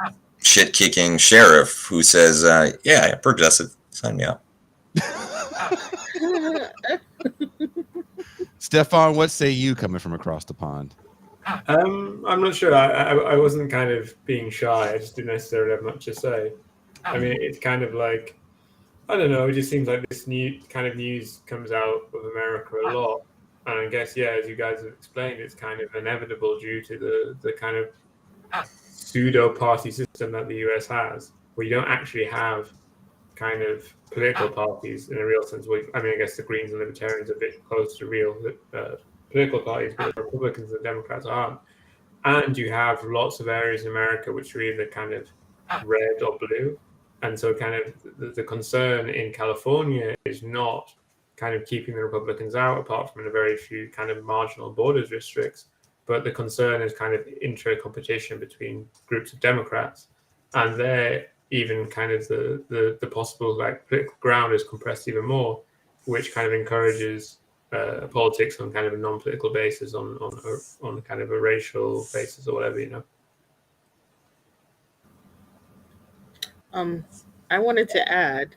shit-kicking sheriff who says, yeah, progressive, sign me up. Stefan, what say you coming from across the pond? I'm not sure. I wasn't kind of being shy. I just didn't necessarily have much to say. I mean, it's kind of like, I don't know, it just seems like this new kind of news comes out of America a lot. And I guess, yeah, as you guys have explained, it's kind of inevitable due to the kind of pseudo party system that the US has, where you don't actually have kind of political parties in a real sense. I mean, I guess the Greens and Libertarians are a bit close to real political parties, but the Republicans and Democrats aren't. And you have lots of areas in America which are either kind of red or blue. And so kind of the concern in California is not kind of keeping the Republicans out, apart from in a very few kind of marginal borders districts. But the concern is kind of intra-competition between groups of Democrats. And there, even kind of the possible like political ground is compressed even more, which kind of encourages politics on kind of a non-political basis, on kind of a racial basis or whatever, you know. I wanted to add,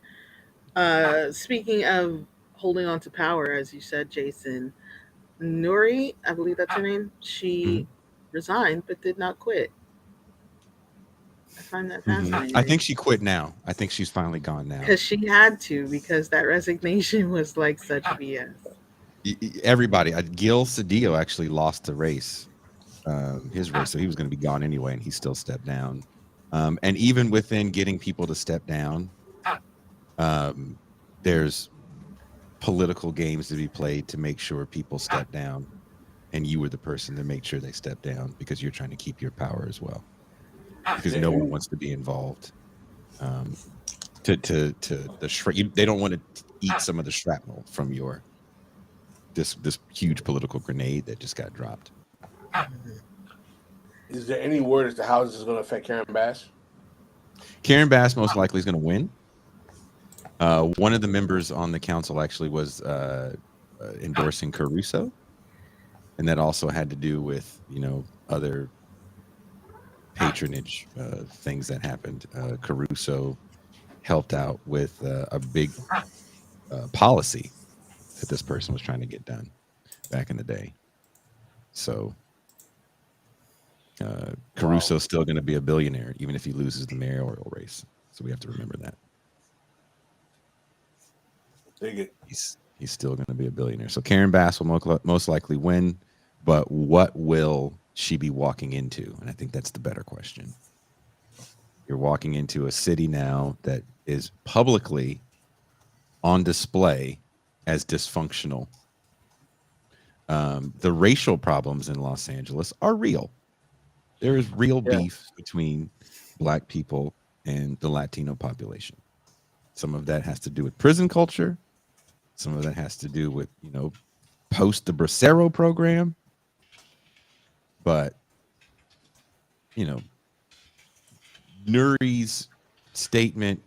speaking of holding on to power, as you said, Jason, Nuri, I believe that's her name, she resigned but did not quit. I find that fascinating. I think she quit now. I think she's finally gone now. Because she had to, because that resignation was like such BS. Everybody, Gil Cedillo actually lost the race, his race, so he was going to be gone anyway, and he still stepped down. And even within getting people to step down, there's political games to be played to make sure people step down, and you were the person to make sure they step down because you're trying to keep your power as well. Because no one wants to be involved. They don't want to eat some of the shrapnel from your this huge political grenade that just got dropped. Is there any word as to how this is going to affect Karen Bass? Karen Bass most likely is going to win. One of the members on the council actually was endorsing Caruso, and that also had to do with other patronage things that happened. Caruso helped out with a big policy that this person was trying to get done back in the day. So Caruso's still going to be a billionaire even if he loses the mayoral race. So we have to remember that. He's still going to be a billionaire. So Karen Bass will most likely win, but what will she be walking into? And I think that's the better question. You're walking into a city now that is publicly on display as dysfunctional. The racial problems in Los Angeles are real. There is real beef between Black people and the Latino population. Some of that has to do with prison culture. Some of that has to do with, post the Bracero program. But, Nuri's statement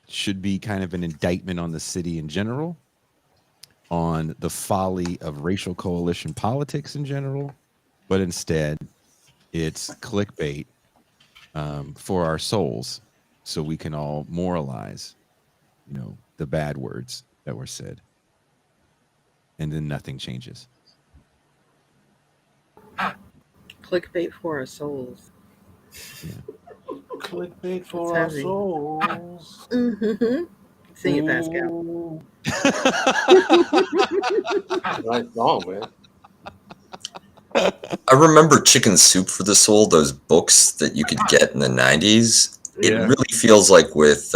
should be kind of an indictment on the city in general, on the folly of racial coalition politics in general, but instead it's clickbait for our souls so we can all moralize, the bad words that were said. And then nothing changes. Clickbait for our souls. Yeah. Clickbait for our souls. Mm-hmm. Sing it, Pascal. Nice song, man. I remember Chicken Soup for the Soul, those books that you could get in the 90s. It really feels like with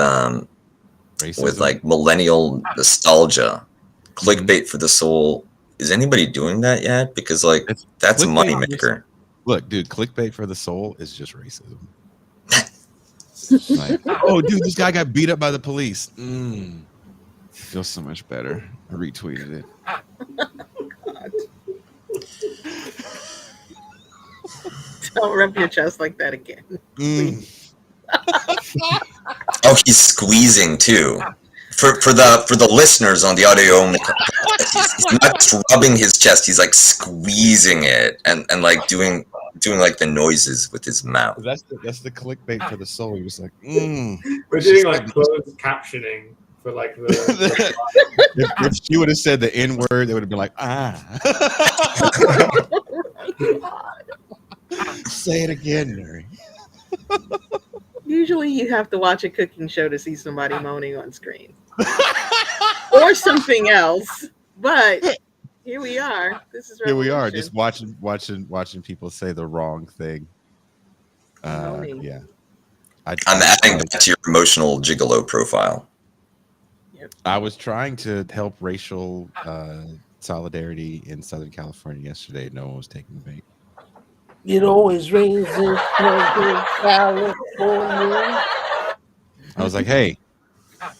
like millennial nostalgia. Clickbait for the soul. Is anybody doing that yet? Because that's a moneymaker. Look, dude, clickbait for the soul is just racism. Like, oh, dude, this guy got beat up by the police. Feels so much better. I retweeted it. God. Don't rub your chest like that again. Oh, he's squeezing too. For the listeners on the audio only, he's not just rubbing his chest. He's like squeezing it and like doing like the noises with his mouth. That's the clickbait for the soul. He was like, We're doing like closed captioning for like the. if she would have said the N word, they would have been like, say it again, Mary. Usually you have to watch a cooking show to see somebody moaning on screen. Or something else. But here we are. This is Here we revolution. are, just watching people say the wrong thing. Yeah. I'm adding that to your emotional gigolo profile. Yep. I was trying to help racial solidarity in Southern California yesterday. No one was taking the bait. It always rains in Southern California. I was like, hey, I'm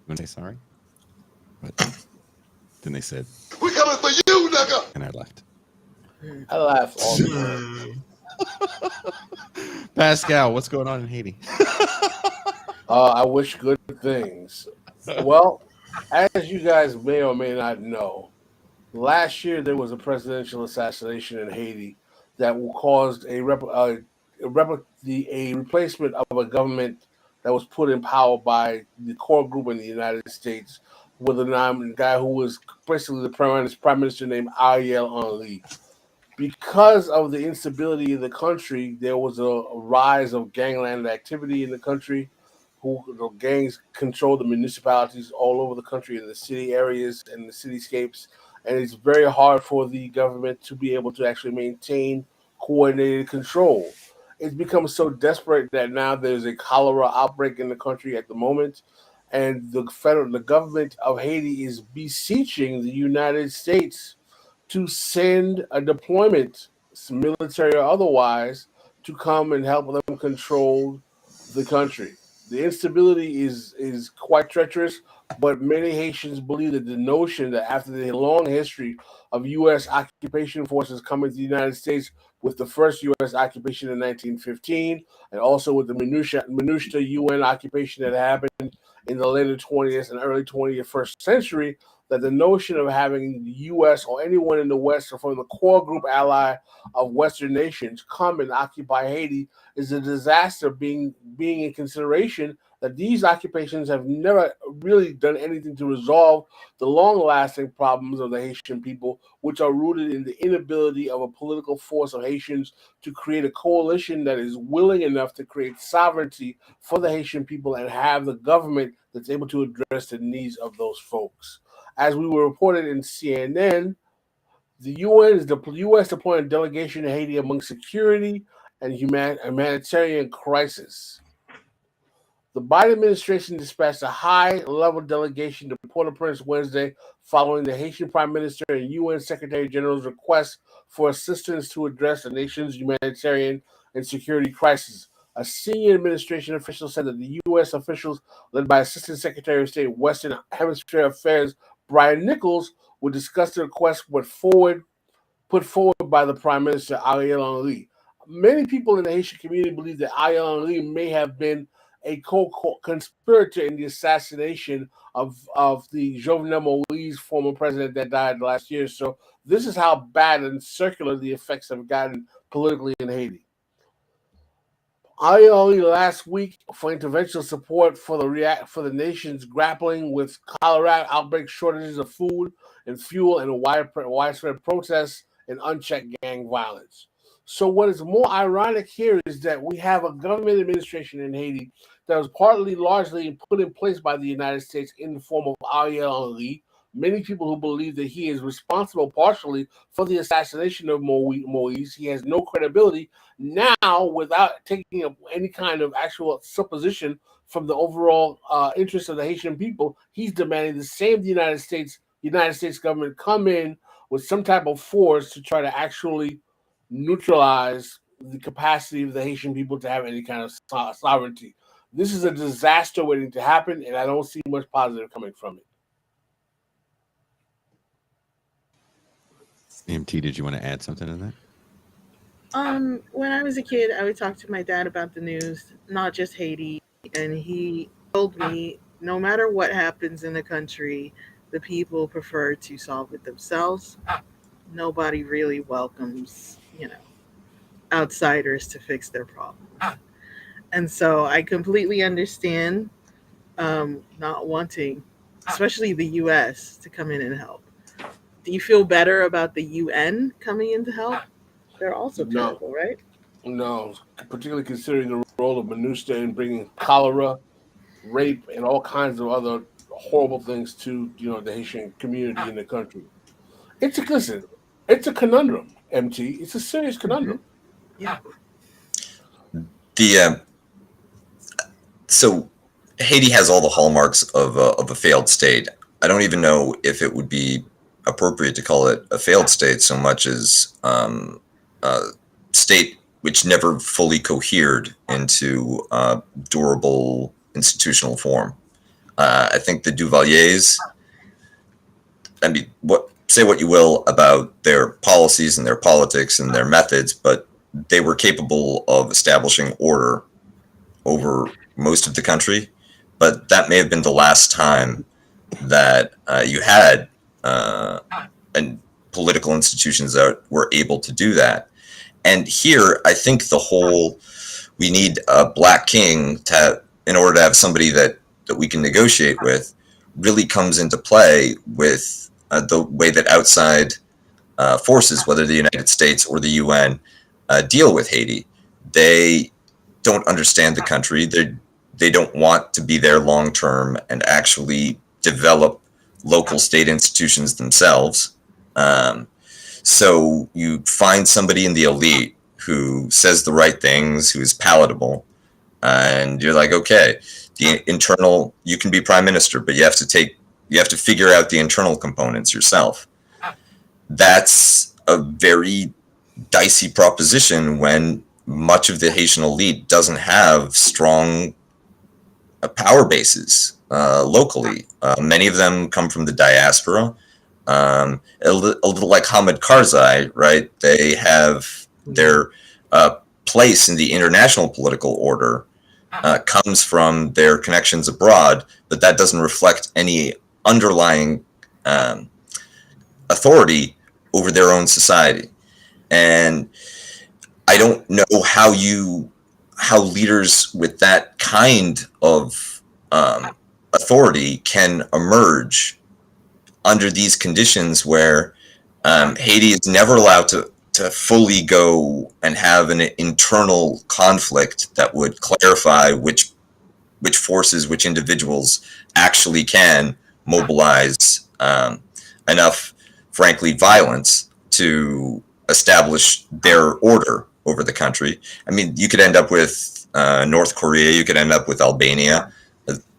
gonna say sorry. But then they said, We coming for you, nigga. and I left. I laugh all the time. Pascal, what's going on in Haiti? I wish good things. Well, as you guys may or may not know, last year there was a presidential assassination in Haiti that caused a replacement of a government that was put in power by the core group in the United States with a guy who was basically the prime minister named Ariel Henry. Because of the instability in the country, there was a rise of gangland activity in the country. The gangs control the municipalities all over the country, in the city areas and the cityscapes, and it's very hard for the government to be able to actually maintain coordinated control. It's become so desperate that now there's a cholera outbreak in the country at the moment, and the government of Haiti is beseeching the United States to send a deployment, military or otherwise, to come and help them control the country. The instability is quite treacherous, but many Haitians believe that the notion that after the long history of U.S. occupation forces coming to the United States, with the first U.S. occupation in 1915, and also with the minutia UN occupation that happened in the later 20th and early 21st century, that the notion of having the U.S. or anyone in the West or from the core group ally of Western nations come and occupy Haiti is a disaster, being in consideration that these occupations have never really done anything to resolve the long-lasting problems of the Haitian people, which are rooted in the inability of a political force of Haitians to create a coalition that is willing enough to create sovereignty for the Haitian people and have the government that's able to address the needs of those folks. As we were reported in CNN, the U.S. deploying a delegation to Haiti among security and humanitarian crisis. The Biden administration dispatched a high-level delegation to Port-au-Prince Wednesday following the Haitian Prime Minister and UN Secretary General's request for assistance to address the nation's humanitarian and security crisis. A senior administration official said that the U.S. officials, led by Assistant Secretary of State Western Hemisphere Affairs Brian Nichols, would discuss the request put forward by the Prime Minister Ariel Henry. Many people in the Haitian community believe that Ariel Henry may have been a co-conspirator in the assassination of the Jovenel Moise, former president that died last year. So this is how bad and circular the effects have gotten politically in Haiti. Henry last week for intervention support for the nations grappling with cholera outbreak, shortages of food and fuel, and widespread protests and unchecked gang violence. So what is more ironic here is that we have a government administration in Haiti that was largely put in place by the United States in the form of Ariel Henry. Many people who believe that he is responsible partially for the assassination of Moise. He has no credibility now, without taking up any kind of actual supposition from the overall interest of the Haitian people. He's demanding the same United States government come in with some type of force to try to actually neutralize the capacity of the Haitian people to have any kind of sovereignty. This is a disaster waiting to happen, and I don't see much positive coming from it. MT, did you want to add something to that? When I was a kid, I would talk to my dad about the news, not just Haiti, and he told me no matter what happens in the country, the people prefer to solve it themselves. Nobody really welcomes, outsiders to fix their problems. And so I completely understand not wanting, especially the US, to come in and help. Do you feel better about the UN coming in to help? They're also No, terrible, right? no, particularly considering the role of MINUSTA in bringing cholera, rape, and all kinds of other horrible things to the Haitian community in the country. Listen, it's a conundrum, MT. It's a serious Mm-hmm. conundrum. Yeah. The so Haiti has all the hallmarks of a failed state. I don't even know if it would be appropriate to call it a failed state so much as a state which never fully cohered into durable institutional form. I think the Duvaliers, I mean, say what you will about their policies and their politics and their methods, but they were capable of establishing order over most of the country. But that may have been the last time that you had and political institutions that were able to do that. And here, I think we need a black king in order to have somebody that we can negotiate with, really comes into play with the way that outside forces, whether the United States or the UN, deal with Haiti. They don't understand the country. They don't want to be there long term and actually develop local state institutions themselves. So you find somebody in the elite who says the right things, who is palatable, and you're like, okay, you can be prime minister, but you have to figure out the internal components yourself. That's a very dicey proposition when much of the Haitian elite doesn't have strong power bases locally. Many of them come from the diaspora. A little like Hamid Karzai, right? They have their place in the international political order comes from their connections abroad, but that doesn't reflect any underlying authority over their own society. And I don't know how leaders with that kind of authority can emerge under these conditions where Haiti is never allowed to fully go and have an internal conflict that would clarify which forces, which individuals actually can mobilize enough, frankly, violence to establish their order over the country. I mean, you could end up with North Korea, you could end up with Albania,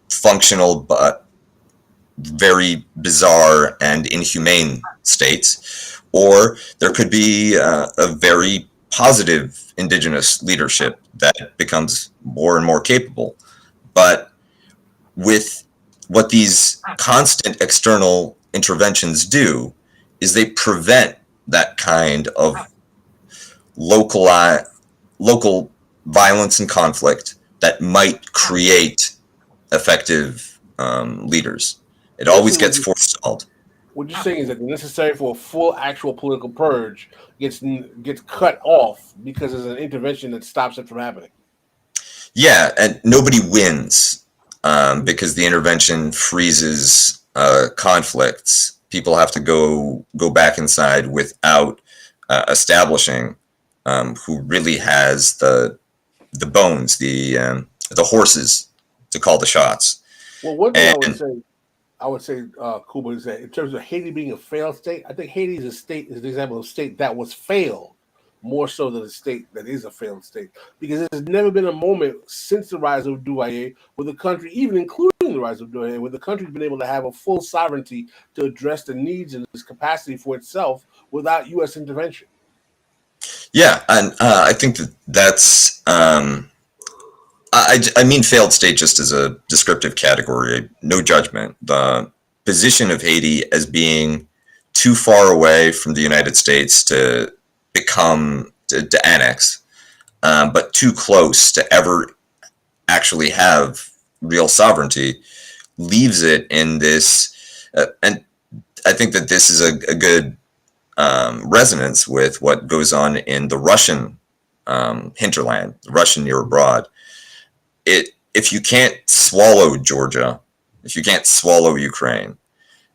functional but very bizarre and inhumane states, or there could be a very positive indigenous leadership that becomes more and more capable. But with what these constant external interventions do is they prevent that kind of local violence and conflict that might create effective leaders. It always gets forestalled. What you're saying is that the necessary for a full actual political purge gets cut off because there's an intervention that stops it from happening. Yeah, and nobody wins because the intervention freezes conflicts. People have to go back inside without establishing who really has the bones, the horses to call the shots. Well, one thing I would say, Kuba, is that in terms of Haiti being a failed state, I think Haiti is an example of a state that was failed more so than a state that is a failed state. Because there's never been a moment since the rise of Duvalier where the country, even including the rise of Duvalier, where the country's been able to have a full sovereignty to address the needs and its capacity for itself without U.S. intervention. Yeah, and I think that's... I mean failed state just as a descriptive category, no judgment. The position of Haiti as being too far away from the United States to annex, but too close to ever actually have real sovereignty, leaves it in this, and I think that this is a good resonance with what goes on in the Russian hinterland, the Russian near abroad. If you can't swallow Georgia, if you can't swallow Ukraine,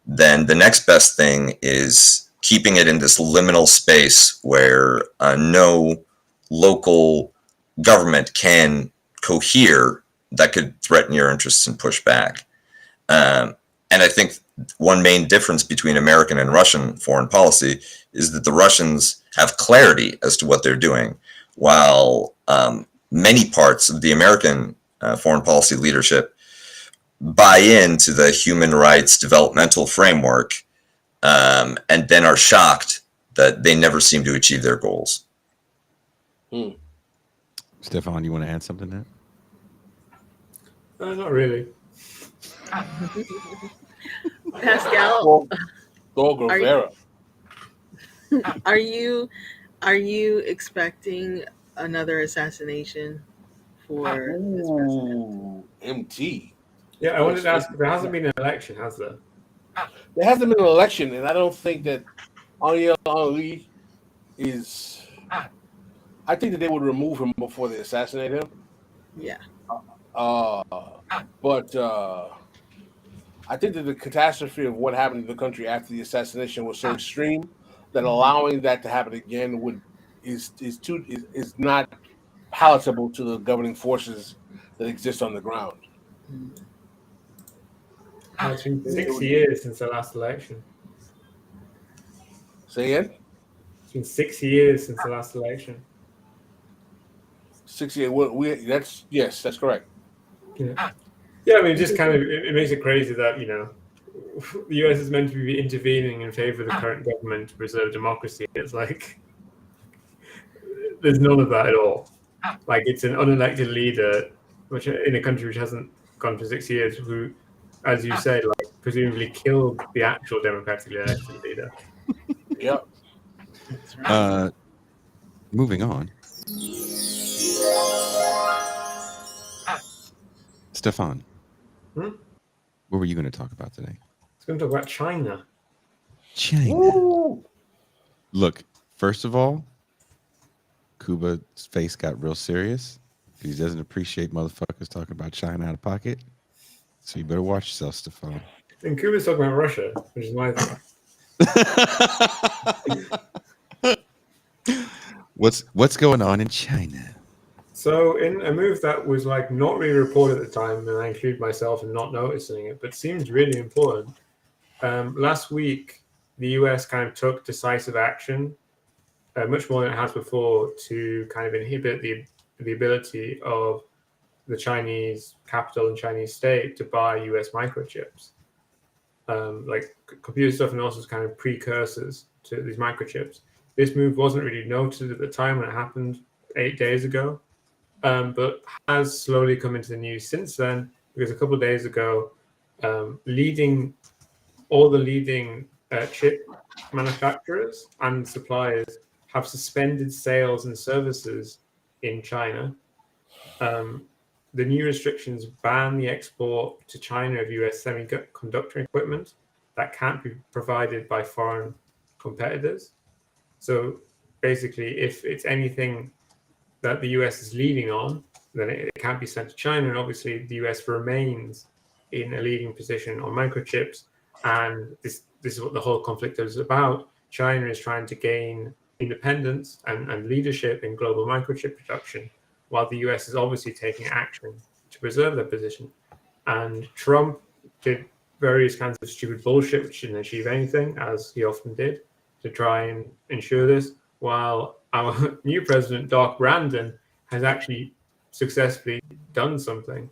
then the next best thing is keeping it in this liminal space where no local government can cohere that could threaten your interests and push back. And I think one main difference between American and Russian foreign policy is that the Russians have clarity as to what they're doing, while many parts of the American foreign policy leadership buy into the human rights developmental framework, and then are shocked that they never seem to achieve their goals. Stefan, you want to add something to that? Not really. Pascal, Rivera. are you expecting another assassination for this president? MT. Yeah, I wanted to ask, there hasn't been an election, has there? There hasn't been an election, and I don't think that Ariel Henry is. I think that they would remove him before they assassinate him. Yeah. But I think that the catastrophe of what happened in the country after the assassination was so extreme that allowing that to happen again is not palatable to the governing forces that exist on the ground. It's been 6 years since the last election. Say again? It's been 6 years since the last election. 6 years. That's correct. Yeah. Yeah, I mean, just kind of, it makes it crazy that, the US is meant to be intervening in favor of the current government to preserve democracy. It's like, there's none of that at all. Like, it's an unelected leader, which in a country which hasn't gone for 6 years, who, as you said, like, presumably killed the actual democratically elected leader. Yep. Moving on. Stefan, what were you going to talk about today? I was going to talk about China. China. Woo! Look, first of all, Cuba's face got real serious. He doesn't appreciate motherfuckers talking about China out of pocket. So you better watch yourself, Stefan. And Cuba's talking about Russia, which is my thing. What's going on in China? So in a move that was like not really reported at the time, and I include myself in not noticing it, but seems really important. Last week, the US kind of took decisive action, much more than it has before, to kind of inhibit the ability of the Chinese capital and Chinese state to buy US microchips. Like computer stuff and also kind of precursors to these microchips. This move wasn't really noted at the time when it happened 8 days ago, but has slowly come into the news since then, because a couple of days ago, all the leading chip manufacturers and suppliers have suspended sales and services in China. The new restrictions ban the export to China of US semiconductor equipment that can't be provided by foreign competitors. So basically, if it's anything that the US is leading on, then it can't be sent to China. And obviously, the US remains in a leading position on microchips. And this is what the whole conflict is about. China is trying to gain independence and leadership in global microchip production, while the US is obviously taking action to preserve their position. And Trump did various kinds of stupid bullshit, which didn't achieve anything, as he often did, to try and ensure this, while our new president, Doc Brandon, has actually successfully done something.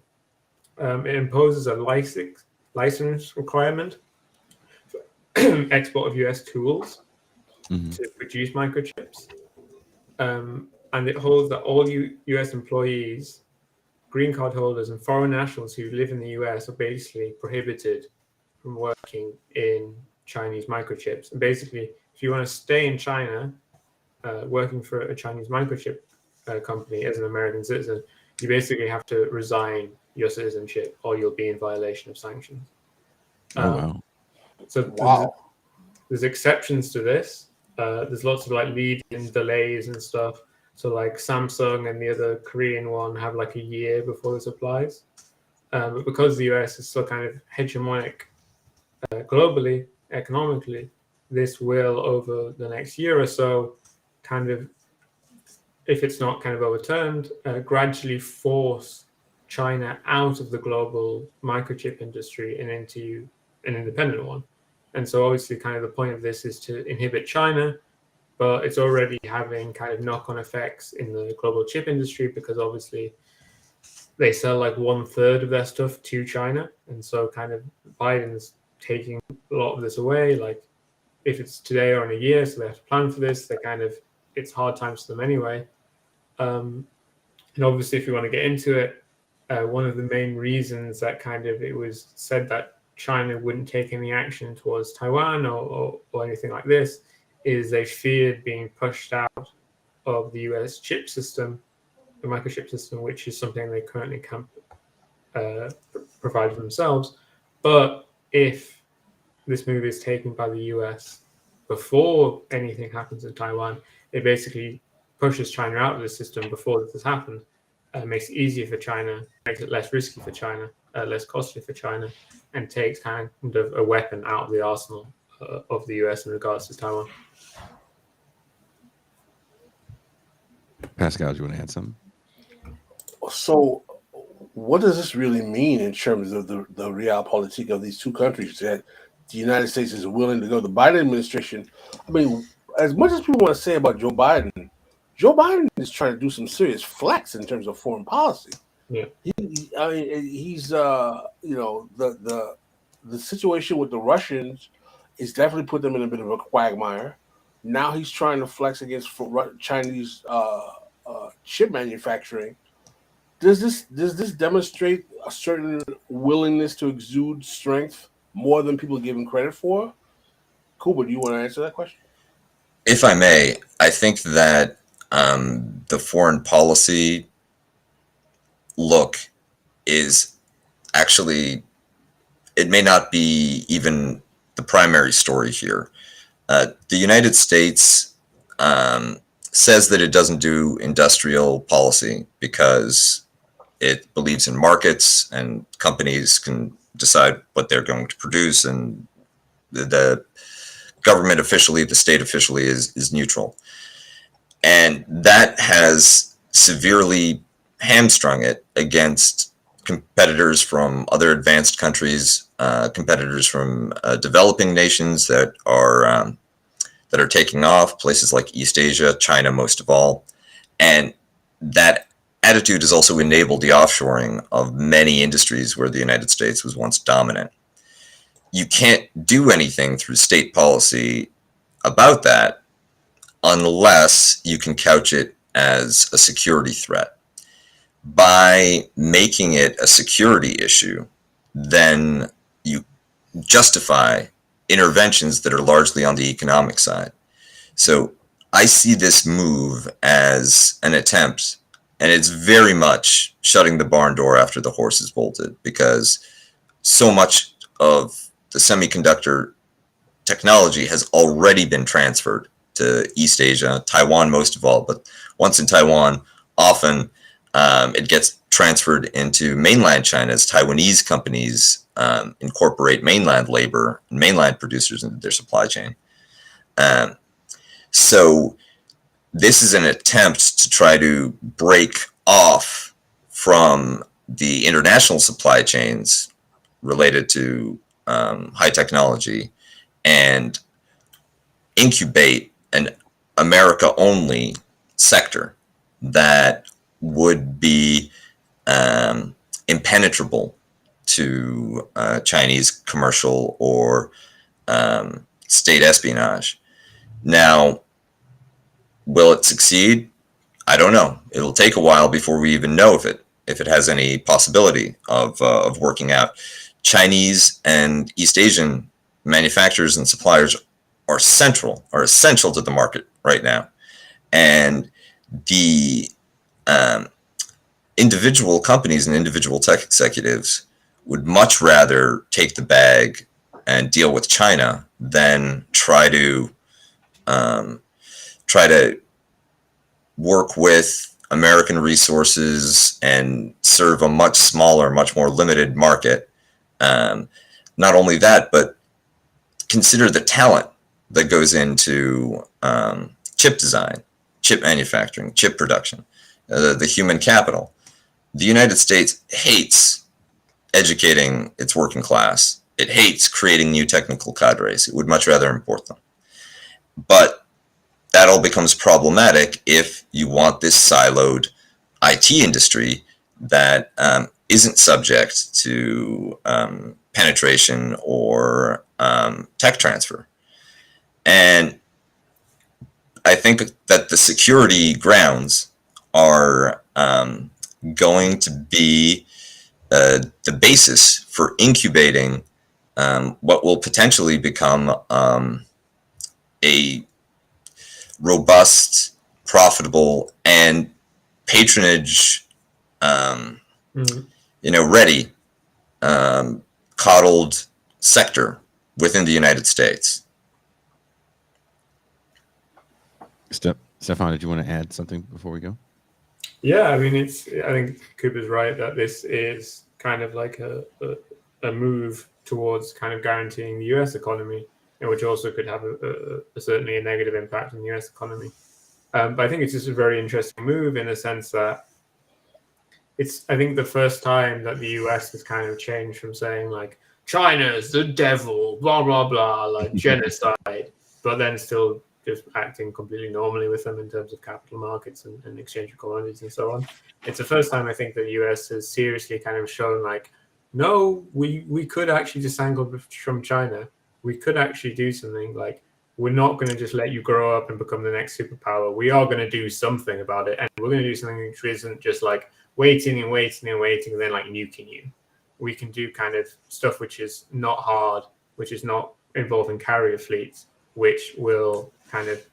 It imposes a license requirement for export of US tools to produce microchips. And it holds that all US employees, green card holders, and foreign nationals who live in the US are basically prohibited from working in Chinese microchips. And basically, if you want to stay in China, working for a Chinese microchip company as an American citizen, you basically have to resign your citizenship or you'll be in violation of sanctions. Wow. So there's exceptions to this. There's lots of like lead-in delays and stuff. So like Samsung and the other Korean one have like a year before this applies. But because the US is still kind of hegemonic globally, economically, this will over the next year or so kind of, if it's not kind of overturned, gradually force China out of the global microchip industry and into an independent one. And so obviously kind of the point of this is to inhibit China, but it's already having kind of knock-on effects in the global chip industry because obviously they sell like 1/3 of their stuff to China. And so kind of Biden's taking a lot of this away. Like if it's today or in a year, so they have to plan for this, they kind of, it's hard times for them anyway. And obviously if you want to get into it, one of the main reasons that kind of it was said that China wouldn't take any action towards Taiwan or anything like this is they feared being pushed out of the US chip system, the microchip system, which is something they currently can't provide for themselves. But if this move is taken by the US before anything happens in Taiwan, it basically pushes China out of the system before this has happened. Makes it easier for China, makes it less risky for China, less costly for China, and takes kind of a weapon out of the arsenal of the US in regards to Taiwan. Pascal, do you want to add something? So, what does this really mean in terms of the realpolitik of these two countries that the United States is willing to go? The Biden administration, I mean, as much as people want to say about Joe Biden is trying to do some serious flex in terms of foreign policy. Yeah, he's the situation with the Russians is definitely put them in a bit of a quagmire. Now he's trying to flex against Chinese chip manufacturing. Does this demonstrate a certain willingness to exude strength more than people give him credit for? Kuba, do you want to answer that question? If I may, I think that the foreign policy look is actually, it may not be even the primary story here. The United States says that it doesn't do industrial policy because it believes in markets and companies can decide what they're going to produce, and the government officially, the state officially is neutral. And that has severely hamstrung it against competitors from other advanced countries, competitors from developing nations that are taking off, places like East Asia, China most of all. And that attitude has also enabled the offshoring of many industries where the United States was once dominant. You can't do anything through state policy about that unless you can couch it as a security threat. By making it a security issue, then you justify interventions that are largely on the economic side. So I see this move as an attempt, and it's very much shutting the barn door after the horse is bolted, because so much of the semiconductor technology has already been transferred to East Asia, Taiwan most of all, but once in Taiwan, often it gets transferred into mainland China as Taiwanese companies incorporate mainland labor and mainland producers into their supply chain. So this is an attempt to try to break off from the international supply chains related to high technology and incubate an America-only sector that would be impenetrable to Chinese commercial or state espionage. Now, will it succeed? I don't know. It'll take a while before we even know if it has any possibility of working out. Chinese and East Asian manufacturers and suppliers are essential to the market right now, and the individual companies and individual tech executives would much rather take the bag and deal with China than try to work with American resources and serve a much smaller, much more limited market. Not only that, but consider the talent that goes into chip design, chip manufacturing, chip production, the human capital. The United States hates educating its working class. It hates creating new technical cadres. It would much rather import them. But that all becomes problematic if you want this siloed IT industry that isn't subject to penetration or tech transfer. And I think that the security grounds are going to be the basis for incubating what will potentially become a robust, profitable, and patronage, ready, coddled sector within the United States. Stefan, did you want to add something before we go? Yeah, I mean, I think Cooper's right that this is kind of like a move towards kind of guaranteeing the US economy, and which also could have certainly a negative impact on the US economy. But I think it's just a very interesting move in the sense that it's, I think, the first time that the US has kind of changed from saying like China's the devil, blah, blah, blah, like genocide, but then still just acting completely normally with them in terms of capital markets and exchange of commodities and so on. It's the first time I think that the US has seriously kind of shown like, no, we could actually disentangle from China. We could actually do something. Like, we're not going to just let you grow up and become the next superpower. We are going to do something about it. And we're going to do something which isn't just like waiting and waiting and waiting and then like nuking you. We can do kind of stuff which is not hard, which is not involving carrier fleets, which will kind of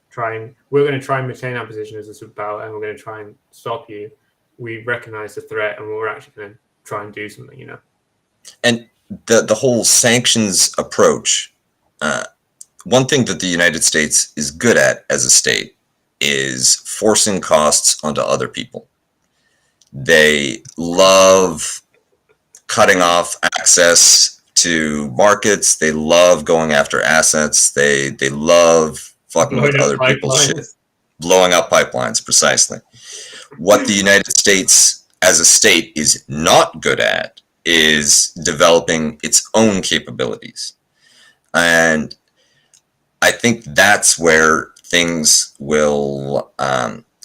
we're going to try and maintain our position as a superpower, and we're going to try and stop you. We recognize the threat, and we're actually going to try and do something, you know. And the whole sanctions approach, one thing that the United States is good at as a state is forcing costs onto other people. They love cutting off access to markets. They love going after assets. They love fucking with other people's shit. Blowing up pipelines, precisely. What the United States as a state is not good at is developing its own capabilities. And I think that's where things will,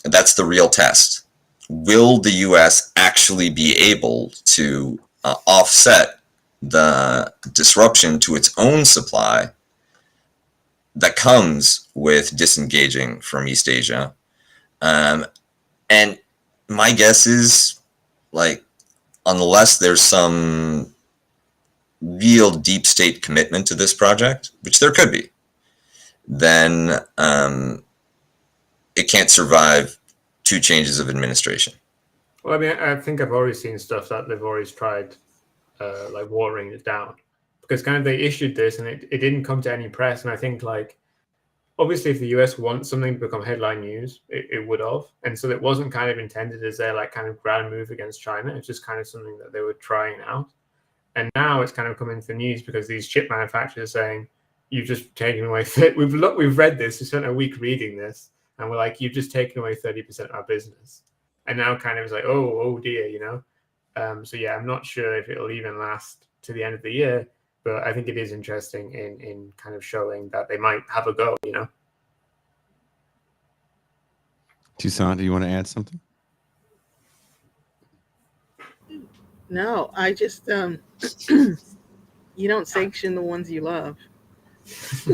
that's the real test. Will the US actually be able to offset the disruption to its own supply that comes with disengaging from East Asia? And my guess is, like, unless there's some real deep state commitment to this project, which there could be, then it can't survive 2 changes of administration. Well, I mean, I think I've already seen stuff that they've always tried, like watering it down, because kind of they issued this and it didn't come to any press. And I think, like, obviously, if the US wants something to become headline news, it would have. And so it wasn't kind of intended as their like kind of grand move against China. It's just kind of something that they were trying out. And now it's kind of come into the news because these chip manufacturers are saying, you've just taken away, we've read this, we spent a week reading this, and we're like, you've just taken away 30% of our business. And now kind of it's like, oh dear, you know? So yeah, I'm not sure if it'll even last to the end of the year, but I think it is interesting in kind of showing that they might have a go, you know? Toussaint, do you want to add something? No, I just you don't sanction the ones you love. It's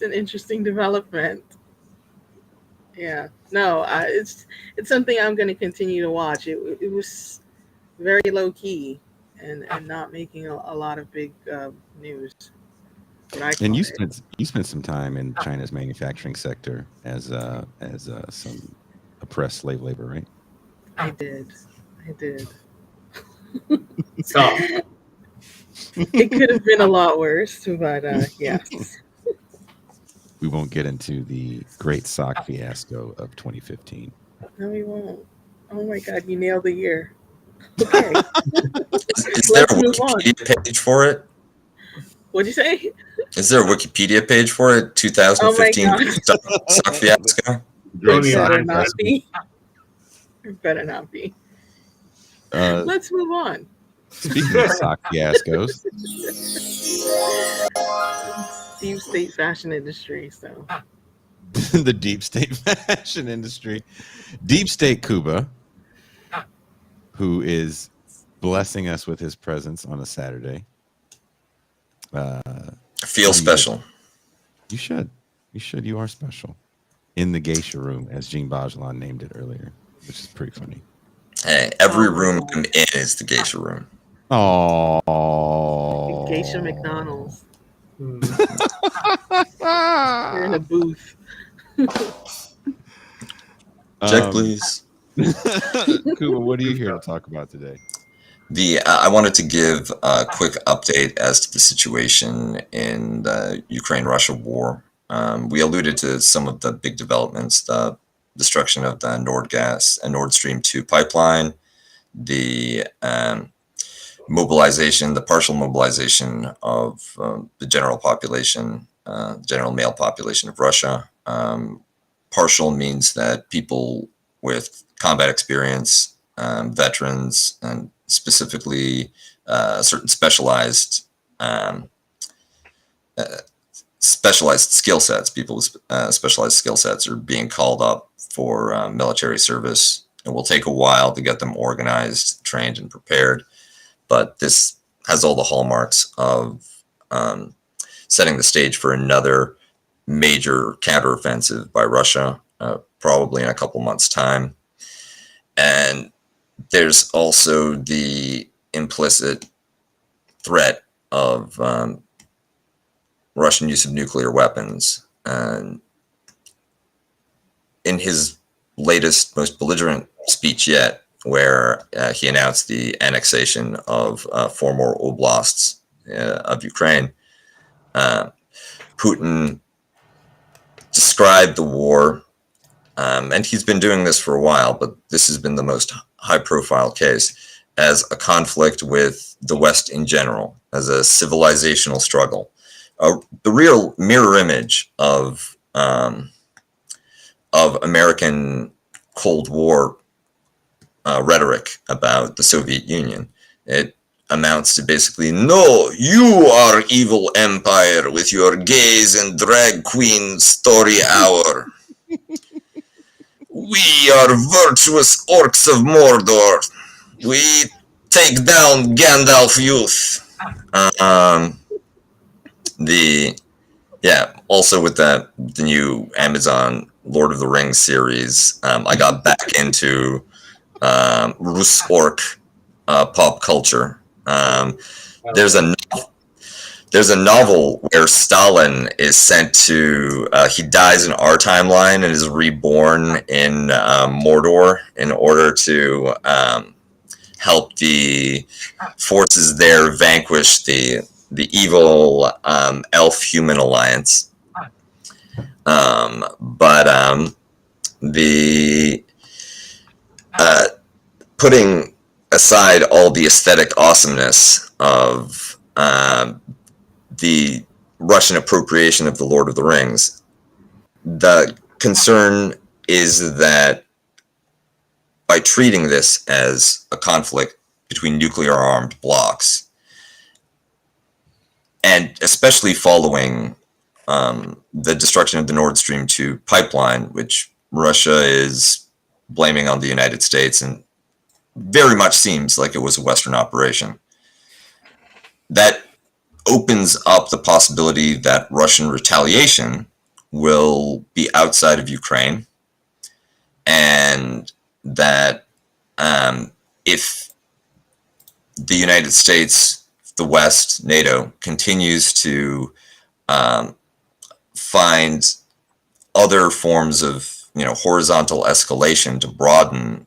an interesting development. Yeah, no, it's something I'm going to continue to watch. It was very low key and not making a lot of big news. what I And call it. you spent some time in China's manufacturing sector as some oppressed slave labor, right? I did. I did. Tough. It could have been a lot worse, but yes. We won't get into the great sock fiasco of 2015. No, we won't. Oh my God, you nailed the year. Okay, Is there a let's move on. Wikipedia page for it? What'd you say? Is there a Wikipedia page for it? Oh my 2015 God. Sock fiasco? Great Only sock Better a not fiasco. be. Better not be. Let's move on. Speaking of sock fiascos, Deep state fashion industry. So the deep state fashion industry, deep state Cuba, who is blessing us with his presence on a Saturday. Feel special. You should. You should. You are special. In the geisha room, as Jean Bajelon named it earlier, which is pretty funny. Hey, every Oh my room God. I'm in is the geisha room. Oh, Geisha McDonald's. Hmm. You're in a booth. Check, please. Cuba, what are you here to talk about today? I wanted to give a quick update as to the situation in the Ukraine-Russia war. We alluded to some of the big developments: the destruction of the Nord Stream 2 pipeline, the mobilization, the partial mobilization of the general population, general male population of Russia. Partial means that people with combat experience, veterans, and specifically certain specialized skill sets. People with specialized skill sets are being called up for military service. It will take a while to get them organized, trained, and prepared. But this has all the hallmarks of setting the stage for another major counteroffensive by Russia, probably in a couple months' time. And there's also the implicit threat of Russian use of nuclear weapons. And in his latest, most belligerent speech yet, where he announced the annexation of 4 more oblasts of Ukraine, Putin described the war, and he's been doing this for a while, but this has been the most high-profile case, as a conflict with the West in general, as a civilizational struggle. The real mirror image of American Cold War rhetoric about the Soviet Union. It amounts to basically, no, you are evil empire with your gays and drag queen story hour. We are virtuous orcs of Mordor. We take down Gandalf youth. Also with the new Amazon Lord of the Rings series, I got back into Rus orc pop culture. There's a novel where Stalin is sent to he dies in our timeline and is reborn in Mordor in order to help the forces there vanquish the evil elf-human alliance. Putting aside all the aesthetic awesomeness of the Russian appropriation of the Lord of the Rings, the concern is that by treating this as a conflict between nuclear-armed blocs, and especially following the destruction of the Nord Stream 2 pipeline, which Russia is blaming on the United States and very much seems like it was a Western operation, that opens up the possibility that Russian retaliation will be outside of Ukraine, and that if the United States, the West, NATO, continues to find other forms of horizontal escalation to broaden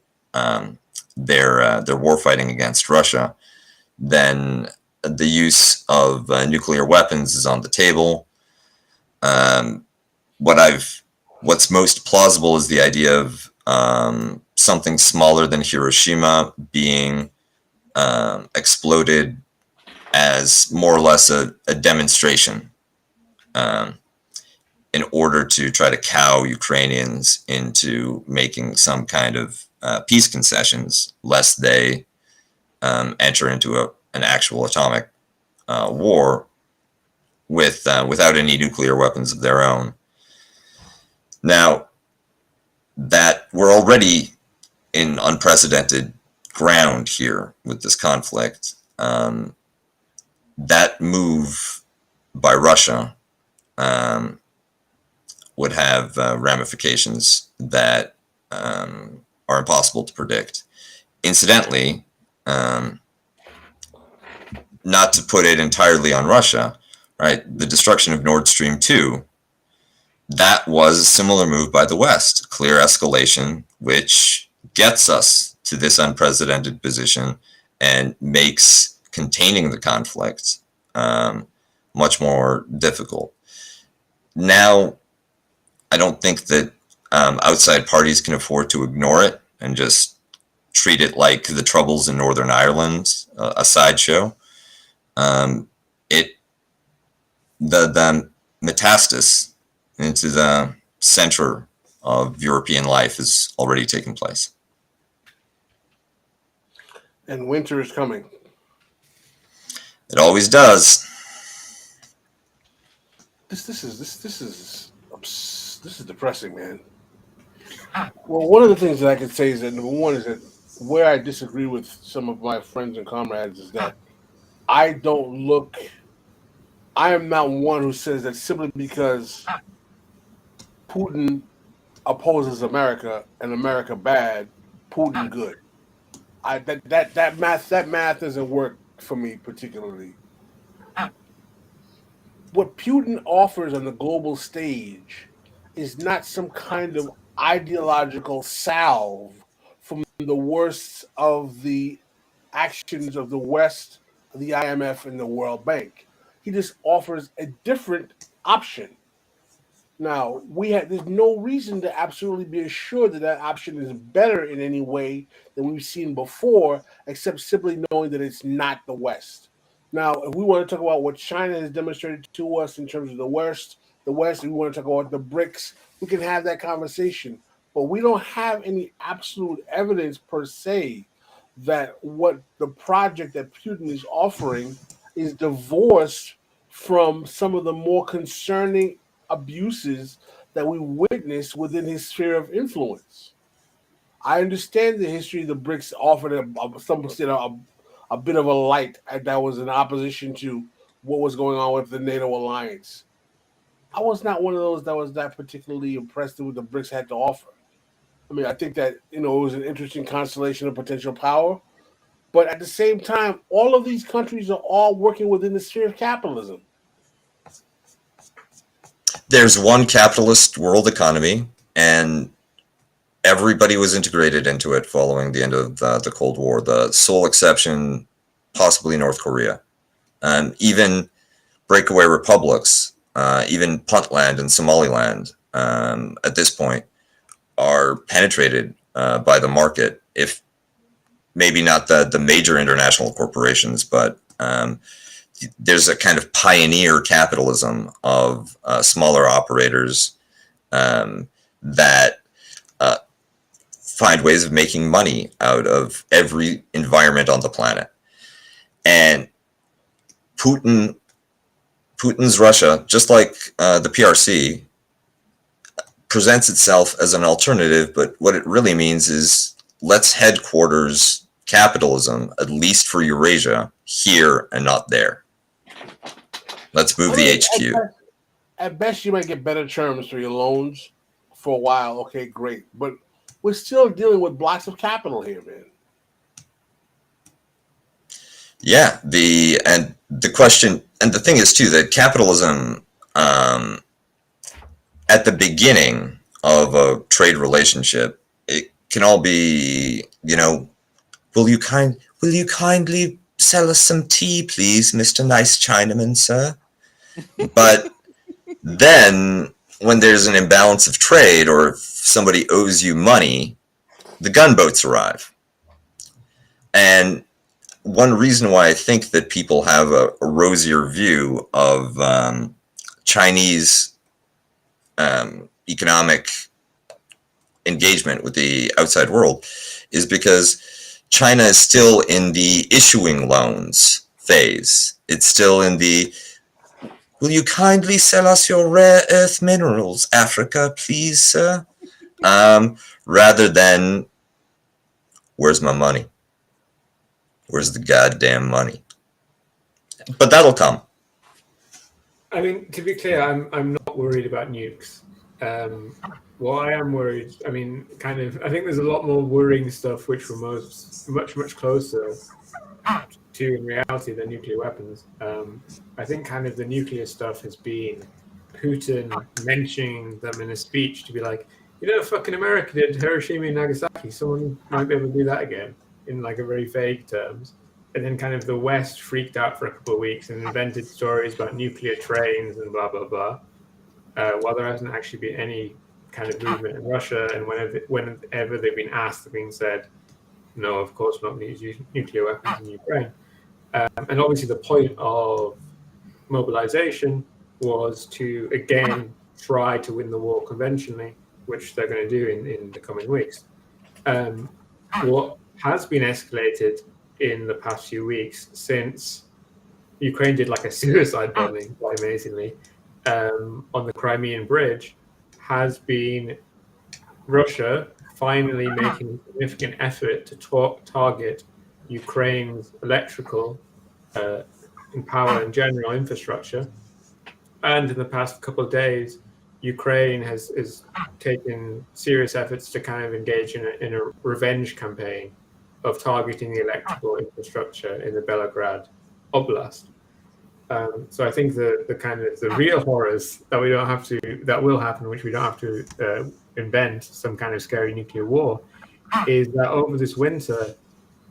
their war fighting against Russia, then the use of nuclear weapons is on the table. What's most plausible is the idea of something smaller than Hiroshima being exploded as more or less a demonstration in order to try to cow Ukrainians into making some kind of peace concessions, lest they enter into an actual atomic war without any nuclear weapons of their own. Now, that we're already in unprecedented ground here with this conflict, that move by Russia would have ramifications that are impossible to predict. Incidentally, not to put it entirely on Russia, right? The destruction of Nord Stream 2, that was a similar move by the West, clear escalation, which gets us to this unprecedented position and makes containing the conflict much more difficult. Now, I don't think that outside parties can afford to ignore it and just treat it like the troubles in Northern Ireland, a sideshow. The metastasis into the center of European life has already taken place. And winter is coming. It always does. This is depressing, man. Well, one of the things that I could say is that number one is that where I disagree with some of my friends and comrades is that I am not one who says that simply because Putin opposes America and America bad, Putin good. That math doesn't work for me particularly. What Putin offers on the global stage is not some kind of ideological salve from the worst of the actions of the West, the IMF, and the World Bank. He just offers a different option. Now, there's no reason to absolutely be assured that option is better in any way than we've seen before, except simply knowing that it's not the West. Now, if we want to talk about what China has demonstrated to us in terms of the West, and we want to talk about the BRICS, we can have that conversation. But we don't have any absolute evidence per se that what the project that Putin is offering is divorced from some of the more concerning abuses that we witnessed within his sphere of influence. I understand the history of the BRICS offered a bit of a light that was in opposition to what was going on with the NATO alliance. I was not one of those that was that particularly impressed with what the BRICS had to offer. I mean, I think that it was an interesting constellation of potential power, but at the same time, all of these countries are all working within the sphere of capitalism. There's one capitalist world economy, and everybody was integrated into it following the end of the Cold War. The sole exception, possibly North Korea. Even breakaway republics, even Puntland and Somaliland, at this point, are penetrated by the market, if maybe not the major international corporations, but there's a kind of pioneer capitalism of smaller operators that find ways of making money out of every environment on the planet. And Putin's Russia, just like the PRC, presents itself as an alternative, but what it really means is let's headquarters capitalism, at least for Eurasia, here and not there. Let's move the HQ. At best, you might get better terms for your loans for a while. Okay, great. But we're still dealing with blocks of capital here, man. Yeah, the question, and the thing is too, that capitalism at the beginning of a trade relationship, it can all be, will you kindly sell us some tea, please, Mr. Nice Chinaman, sir? But then when there's an imbalance of trade, or if somebody owes you money, the gunboats arrive. And one reason why I think that people have a rosier view of Chinese economic engagement with the outside world is because China is still in the issuing loans phase. It's still in the, will you kindly sell us your rare earth minerals, Africa, please, sir? Rather than, where's my money? Where's the goddamn money? But that'll come. I mean, to be clear, I'm not worried about nukes. What I am worried, I mean, I think there's a lot more worrying stuff which were much closer to in reality than nuclear weapons. I think kind of the nuclear stuff has been Putin mentioning them in a speech to be like, fucking America did Hiroshima and Nagasaki. Someone might be able to do that again in like a very vague terms. And then kind of the West freaked out for a couple of weeks and invented stories about nuclear trains and blah, blah, blah. While there hasn't actually been any kind of movement in Russia, and whenever they've been asked, they've been said, no, of course we're not going to use nuclear weapons in Ukraine. And obviously the point of mobilization was to, again, try to win the war conventionally, which they're going to do in the coming weeks. What has been escalated in the past few weeks since Ukraine did like a suicide bombing, quite amazingly, on the Crimean Bridge, has been Russia finally making a significant effort to target Ukraine's electrical and power and general infrastructure. And in the past couple of days, Ukraine has taken serious efforts to kind of engage in a revenge campaign of targeting the electrical infrastructure in the Belgorod Oblast. So I think the kind of the real horrors that will happen, which we don't have to invent some kind of scary nuclear war, is that over this winter,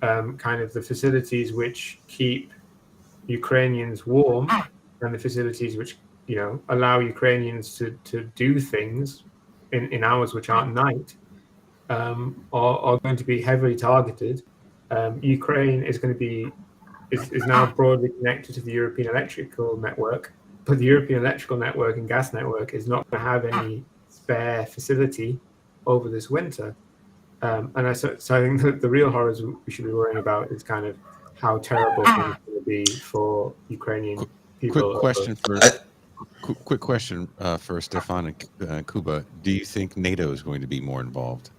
kind of the facilities which keep Ukrainians warm and the facilities which allow Ukrainians to do things in hours which aren't night are going to be heavily targeted. Ukraine is going to be is now broadly connected to the European electrical network, but the European electrical network and gas network is not going to have any spare facility over this winter. So I think that the real horrors we should be worrying about is kind of how terrible things are going to be for Ukrainian people. Quick question for Stefan and Kuba. Do you think NATO is going to be more involved?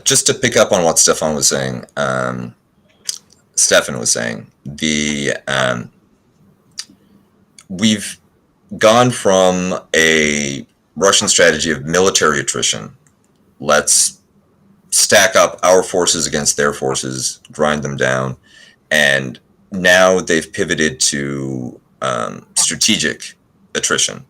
Just to pick up on what Stefan was saying, we've gone from a Russian strategy of military attrition. Let's stack up our forces against their forces, grind them down, and now they've pivoted to strategic attrition.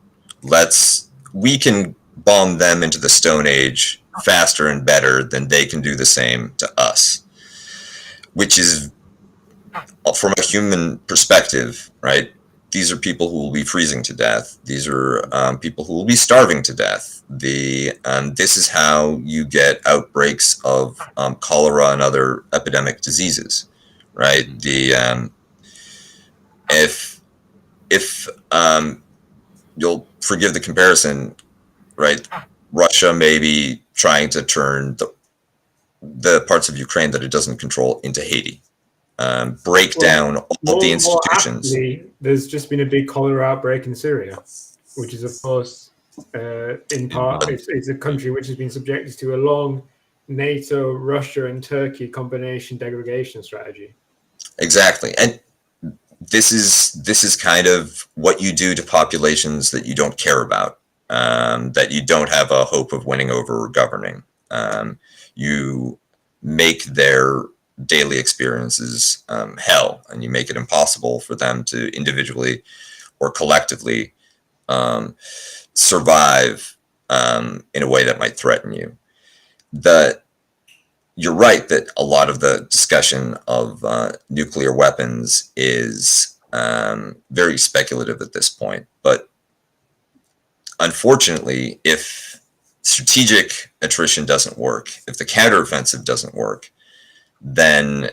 We can bomb them into the Stone Age faster and better than they can do the same to us, which is, from a human perspective, right? These are people who will be freezing to death. These are people who will be starving to death. This is how you get outbreaks of cholera and other epidemic diseases, right? If you'll forgive the comparison, right? Russia may be trying to turn the parts of Ukraine that it doesn't control into Haiti. Break down all the institutions. Aptly, there's just been a big cholera outbreak in Syria, which is, of course, in part, it's a country which has been subjected to a long NATO, Russia, and Turkey combination degradation strategy. Exactly, and this is kind of what you do to populations that you don't care about, that you don't have a hope of winning over or governing. You make their daily experiences hell, and you make it impossible for them to individually or collectively survive in a way that might threaten you. You're right that a lot of the discussion of nuclear weapons is very speculative at this point. But unfortunately, if strategic attrition doesn't work, if the counteroffensive doesn't work, then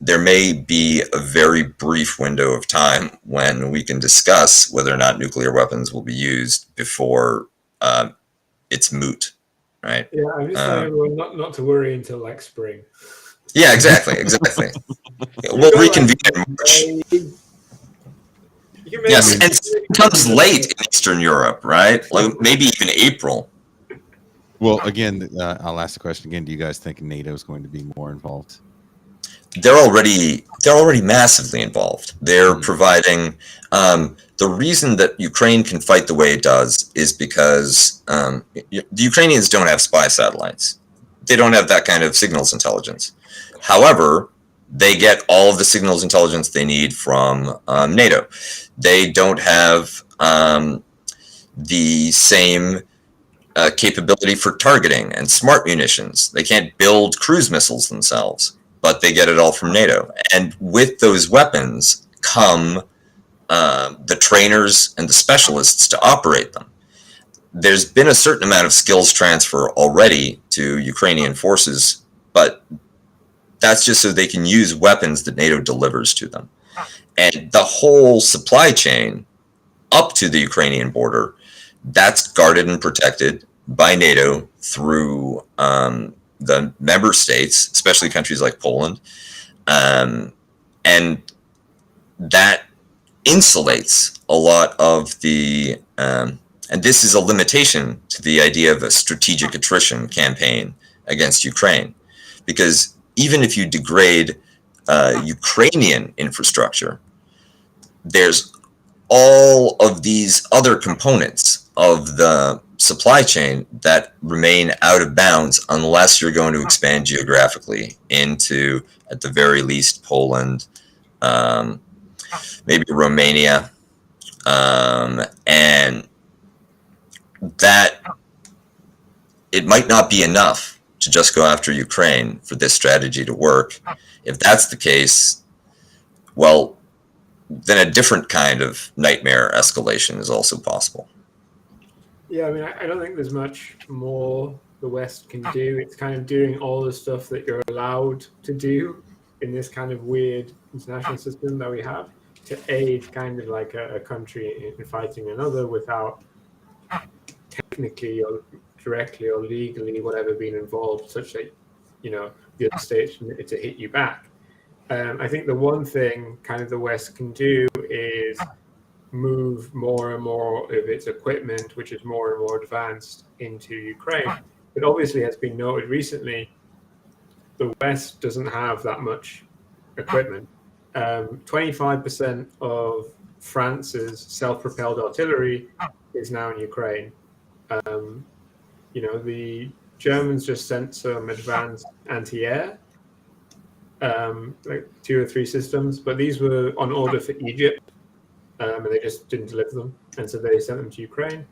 there may be a very brief window of time when we can discuss whether or not nuclear weapons will be used before it's moot, right? Yeah, I'm just telling everyone not to worry until like spring. Yeah, exactly. We'll reconvene in March. Yes, and it comes late in Eastern Europe, right? Like maybe even April. Well, again, I'll ask the question again. Do you guys think NATO is going to be more involved? They're already massively involved. They're providing the reason that Ukraine can fight the way it does is because the Ukrainians don't have spy satellites. They don't have that kind of signals intelligence. However, they get all of the signals intelligence they need from NATO. They don't have the same capability for targeting and smart munitions. They can't build cruise missiles themselves, but they get it all from NATO. And with those weapons come the trainers and the specialists to operate them. There's been a certain amount of skills transfer already to Ukrainian forces, but that's just so they can use weapons that NATO delivers to them. And the whole supply chain up to the Ukrainian border, that's guarded and protected by NATO through the member states, especially countries like Poland. And that insulates a lot of the, and this is a limitation to the idea of a strategic attrition campaign against Ukraine, because even if you degrade Ukrainian infrastructure, there's all of these other components of the supply chain that remain out of bounds unless you're going to expand geographically into, at the very least, Poland, maybe Romania, and that it might not be enough to just go after Ukraine for this strategy to work. If that's the case, well, then a different kind of nightmare escalation is also possible. Yeah, I mean, I don't think there's much more the West can do. It's kind of doing all the stuff that you're allowed to do in this kind of weird international system that we have to aid kind of like a country in fighting another without technically or directly or legally whatever being involved, such that, you know, the other states need to hit you back. I think the one thing kind of the West can do is move more and more of its equipment, which is more and more advanced, into Ukraine. It obviously has been noted recently the West doesn't have that much equipment. 25% of France's self-propelled artillery is now in Ukraine. You know, the Germans just sent some advanced anti-air, like 2 or 3 systems, but these were on order for Egypt, and they just didn't deliver them, and so they sent them to Ukraine.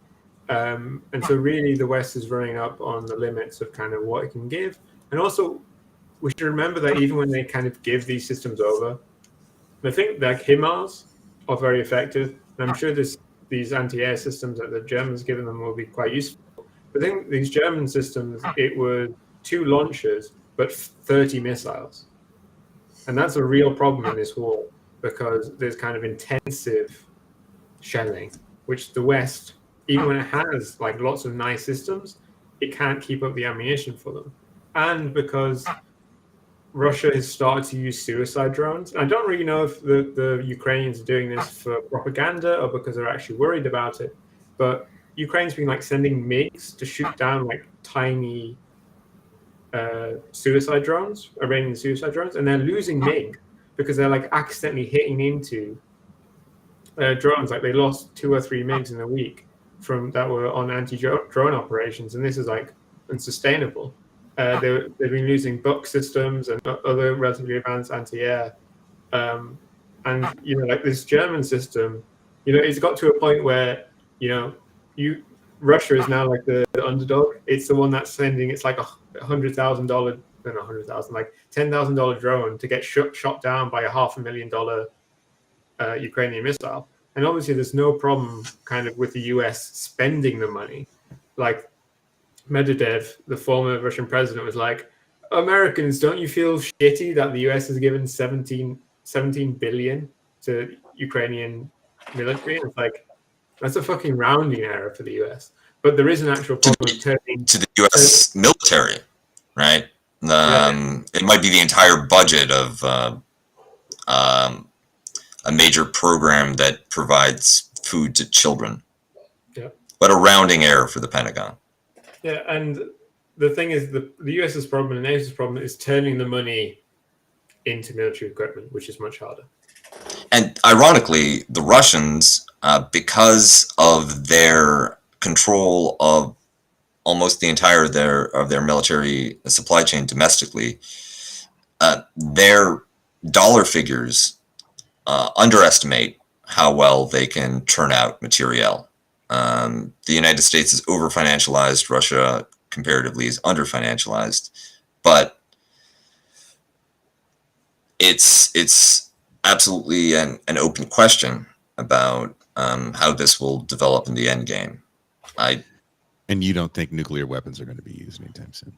And so really the West is running up on the limits of kind of what it can give. And also, we should remember that even when they kind of give these systems over, I think like HIMARS are very effective, and I'm sure these anti-air systems that the Germans given them will be quite useful. But I think these German systems, it was 2 launchers, but 30 missiles. And that's a real problem in this war, because there's kind of intensive shelling, which the West, even when it has like lots of nice systems, it can't keep up the ammunition for them. And because Russia has started to use suicide drones. I don't really know if the Ukrainians are doing this for propaganda or because they're actually worried about it, but Ukraine's been like sending MiGs to shoot down like tiny suicide drones, Iranian suicide drones, and they're losing MiG because they're like accidentally hitting into drones. Like they lost 2 or 3 MiGs in a week from that were on anti-drone operations, and this is like unsustainable. They've been using Buck systems and other relatively advanced anti-air, and you know, like this German system, It's got to a point where Russia is now like the underdog. It's the one that's sending. It's like $100,000, no, not $100,000, like $10,000 drone to get shot down by a $500,000 Ukrainian missile. And obviously, there's no problem kind of with the US spending the money. Like Medvedev, the former Russian president, was like, Americans, don't you feel shitty that the US has given 17 billion to Ukrainian military? And it's like, that's a fucking rounding error for the US. But there is an actual problem turning to the US military, right? It might be the entire budget of a major program that provides food to children. Yeah. But a rounding error for the Pentagon. Yeah, and the thing is, the US's problem and NATO's problem is turning the money into military equipment, which is much harder. And ironically, the Russians, because of their control of almost the entire of their military supply chain domestically, their dollar figures underestimate how well they can turn out materiel. The United States is over-financialized. Russia, comparatively, is under-financialized. But it's absolutely an open question about how this will develop in the end game. And you don't think nuclear weapons are going to be used anytime soon?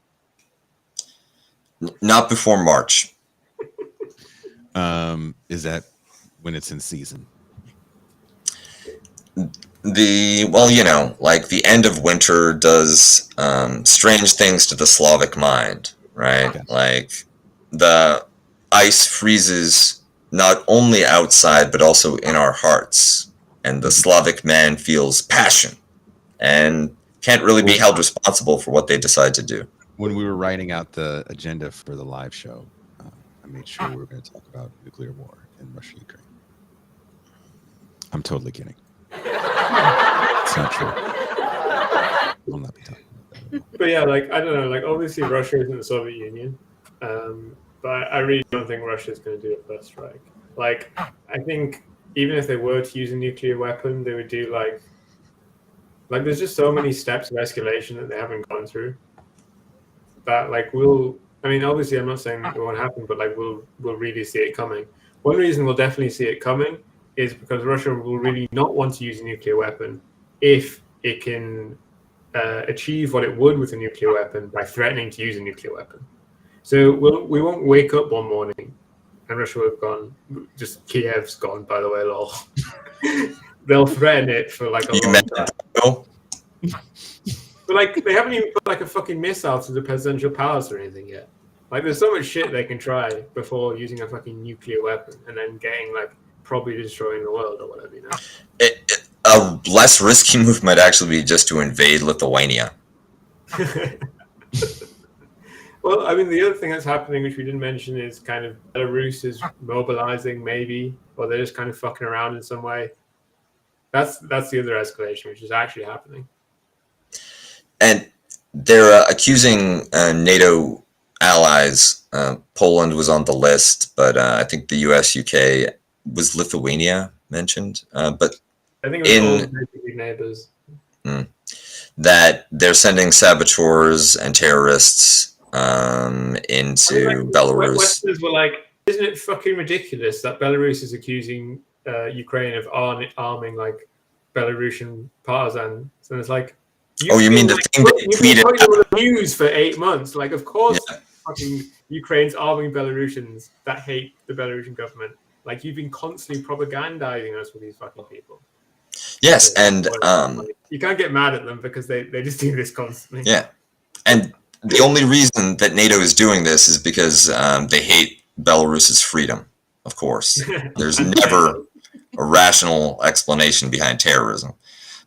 Not before March. Is that when it's in season? Like the end of winter does strange things to the Slavic mind, right? Okay. Like the ice freezes not only outside, but also in our hearts. And the Slavic man feels passion and can't really be held responsible for what they decide to do. When we were writing out the agenda for the live show, I made sure we were going to talk about nuclear war in Russia, Ukraine. I'm totally kidding. It's not true. We'll not be talking about that. But yeah, like, I don't know, like, obviously Russia isn't the Soviet Union, but I really don't think Russia is going to do a first strike. Like, I think even if they were to use a nuclear weapon, they would do like there's just so many steps of escalation that they haven't gone through. That obviously I'm not saying it won't happen, but like we'll really see it coming. One reason we'll definitely see it coming is because Russia will really not want to use a nuclear weapon if it can achieve what it would with a nuclear weapon by threatening to use a nuclear weapon. So we won't wake up one morning and Russia will have gone, just Kiev's gone, by the way, lol. They'll threaten it for like a long time. But like they haven't even put like a fucking missile to the presidential palace or anything yet. Like there's so much shit they can try before using a fucking nuclear weapon and then getting like probably destroying the world or whatever, A less risky move might actually be just to invade Lithuania. Well, I mean, the other thing that's happening, which we didn't mention, is kind of Belarus is mobilizing, maybe, or they're just kind of fucking around in some way. That's the other escalation, which is actually happening. And they're accusing NATO allies. Poland was on the list, but I think the US, UK, was Lithuania mentioned. But I think it was all basically neighbors. That they're sending saboteurs and terrorists into Belarus. Westerners were like, isn't it fucking ridiculous that Belarus is accusing Ukraine of arming like Belarusian partisans? And it's like, you mean the thing that tweeted on the news for 8 months? Like, of course, fucking Ukraine's arming Belarusians that hate the Belarusian government. Like, you've been constantly propagandizing us with these fucking people. Yes, and you can't get mad at them because they just do this constantly. Yeah, and the only reason that NATO is doing this is because they hate Belarus's freedom. Of course, there's never a rational explanation behind terrorism,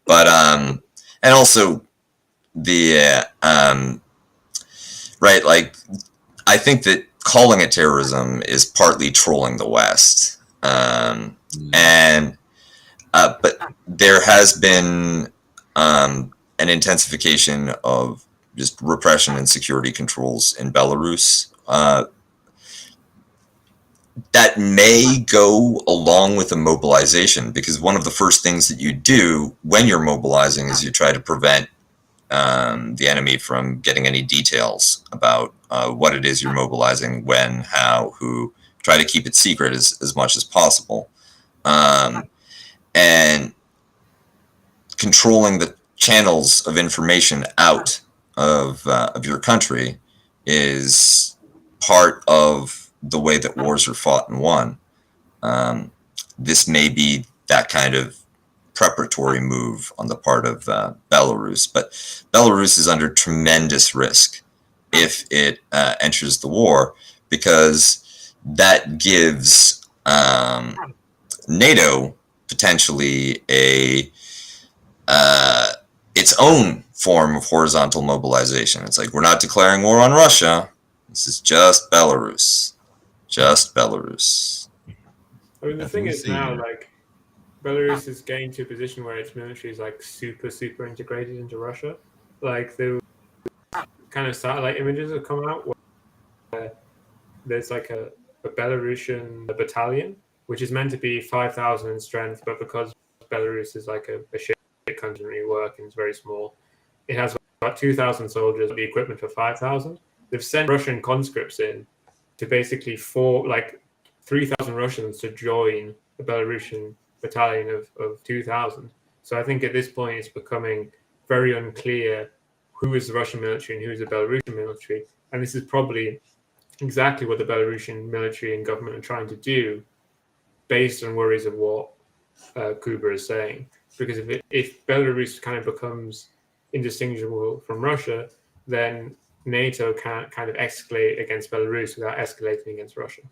but and also the right, like I think that calling it terrorism is partly trolling the West, and. But there has been an intensification of just repression and security controls in Belarus. that may go along with the mobilization, because one of the first things that you do when you're mobilizing is you try to prevent the enemy from getting any details about what it is you're mobilizing, when, how, who. Try to keep it secret as much as possible. And controlling the channels of information out of your country is part of the way that wars are fought and won. This may be that kind of preparatory move on the part of Belarus, but Belarus is under tremendous risk if it enters the war, because that gives NATO potentially its own form of horizontal mobilization. It's like, we're not declaring war on Russia. This is just Belarus. Just Belarus. I mean, the thing is now, like, Belarus is getting to a position where its military is like super integrated into Russia. Like, the kind of satellite images have come out where there's like a Belarusian battalion, which is meant to be 5,000 in strength, but because Belarus is like a shit country work and it's very small, it has about 2,000 soldiers, the equipment for 5,000. They've sent Russian conscripts in to basically 3,000 Russians to join the Belarusian battalion of 2,000. So I think at this point it's becoming very unclear who is the Russian military and who is the Belarusian military. And this is probably exactly what the Belarusian military and government are trying to do, based on worries of what Kuba is saying. Because if Belarus kind of becomes indistinguishable from Russia, then NATO can't kind of escalate against Belarus without escalating against Russia.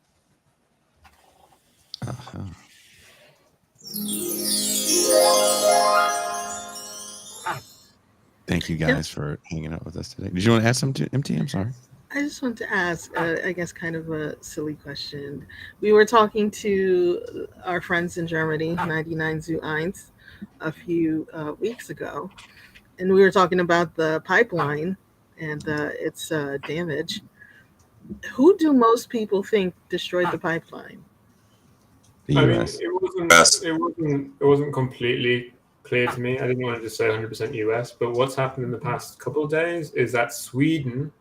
Uh-huh. Thank you guys for hanging out with us today. Did you want to add something to MT? I'm sorry. I just want to ask, I guess, kind of a silly question. We were talking to our friends in Germany, 99 zu 1, a few weeks ago, and we were talking about the pipeline and its damage. Who do most people think destroyed the pipeline? The US. It wasn't completely clear to me. I didn't want to just say 100% US, but what's happened in the past couple of days is that Sweden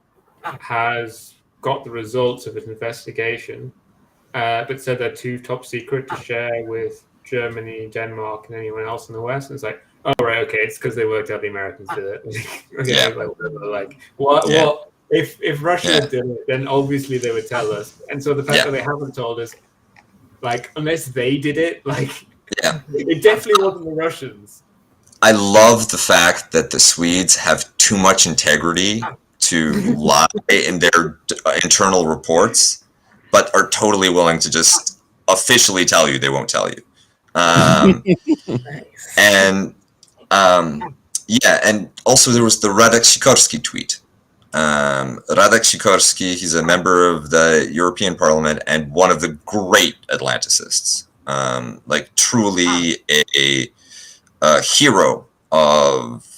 has got the results of its investigation, but said they're too top secret to share with Germany, Denmark, and anyone else in the West. And it's like, oh, right, okay, it's because they worked out the Americans did it. Okay, Yeah. Like, what? Yeah. What? If Russia did it, then obviously they would tell us. And so the fact that they haven't told us, like, unless they did it, like, it definitely wasn't the Russians. I love the fact that the Swedes have too much integrity to lie in their internal reports, but are totally willing to just officially tell you they won't tell you. And also there was the Radek Sikorski tweet. Radek Sikorski, he's a member of the European Parliament and one of the great Atlanticists. Like, truly a hero of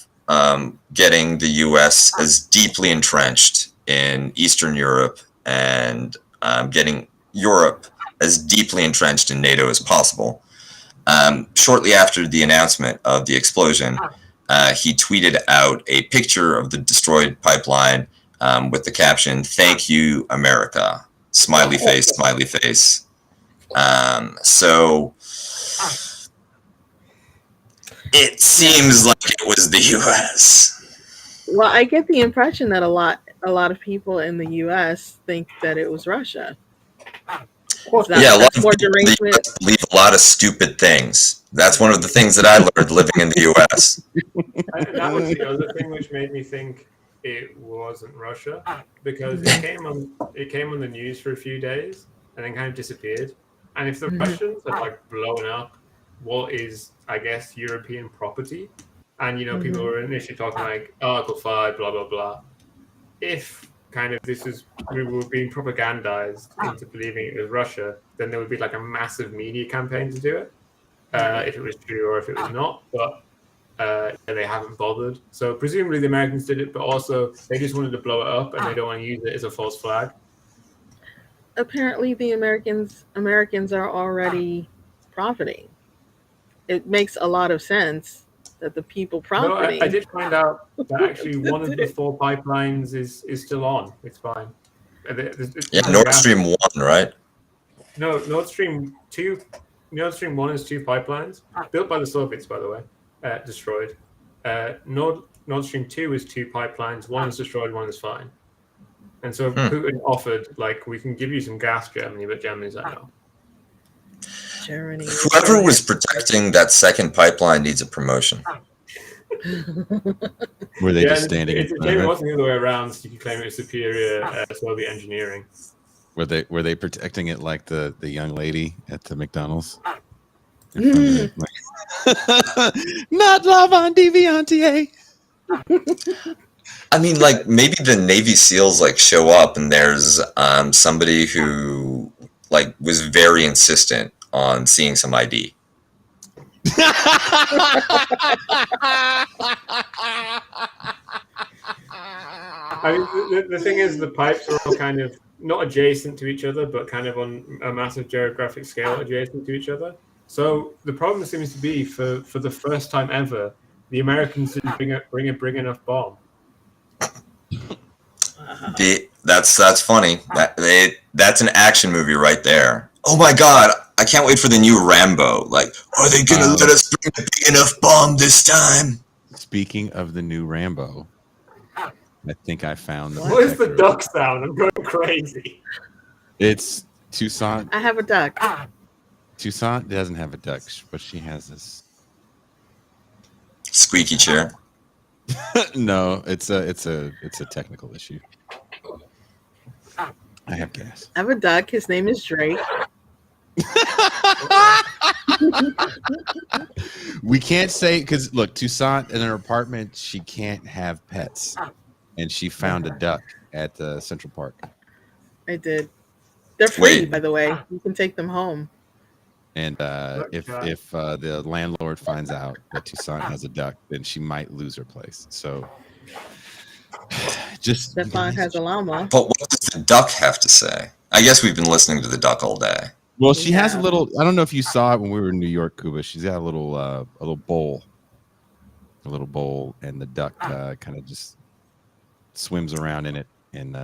getting the US as deeply entrenched in Eastern Europe and getting Europe as deeply entrenched in NATO as possible. Shortly after the announcement of the explosion, he tweeted out a picture of the destroyed pipeline with the caption, "Thank you, America." Smiley face, smiley face. So it seems like it was the U.S. Well, I get the impression that a lot of people in the U.S. think that it was Russia. A lot of people believe a lot of stupid things. That's one of the things that I learned living in the U.S. That was the other thing which made me think it wasn't Russia, because it came on the news for a few days and then kind of disappeared. And if the Russians had like blown up what is, I guess, European property, and people were initially talking like Article 5, blah blah blah. If kind of we were being propagandized into believing it was Russia, then there would be like a massive media campaign to do it, if it was true or if it was not. But they haven't bothered. So presumably the Americans did it, but also they just wanted to blow it up and they don't want to use it as a false flag. apparently the Americans are already profiting. It makes a lot of sense that the people No, profiting. I did find out that actually one of the 4 pipelines is still on. It's fine. Yeah, Nord Stream 1, right? No, Nord Stream 2. Nord Stream 1 is 2 pipelines built by the Soviets, by the way, destroyed. Nord Stream 2 is 2 pipelines. One is destroyed, one is fine. And so Putin offered, like, we can give you some gas, Germany, but Germany's like, no. Germany. Whoever was protecting that second pipeline needs a promotion. Were they just standing? It's a shame it wasn't the other way around, so you could claim it was superior Soviet engineering. Were they protecting it like the young lady at the McDonald's? Not love on Deviante. I mean, like, maybe the Navy SEALs like show up and there's somebody who like was very insistent on seeing some ID. I mean, the thing is, the pipes are all kind of not adjacent to each other, but kind of on a massive geographic scale adjacent to each other. So the problem seems to be, for the first time ever, the Americans didn't bring enough bomb. That's funny. That's an action movie right there. Oh my god, I can't wait for the new Rambo. Like, are they gonna let us bring a big enough bomb this time? Speaking of the new Rambo, I think I found the. What is the duck sound? I'm going crazy. It's Toussaint. I have a duck. Toussaint doesn't have a duck, but she has this squeaky chair. No, it's a technical issue. I have gas. I have a duck. His name is Drake. We can't say, because look, Toussaint in her apartment, she can't have pets, and she found a duck at the Central Park. I did. They're free, by the way. You can take them home. And if the landlord finds out that Toussaint has a duck, then she might lose her place. So just Stefan has a llama. But what does the duck have to say? I guess we've been listening to the duck all day. Well, she has a little. I don't know if you saw it when we were in New York, Cuba. She's got a little bowl, and the duck kind of just swims around in it, and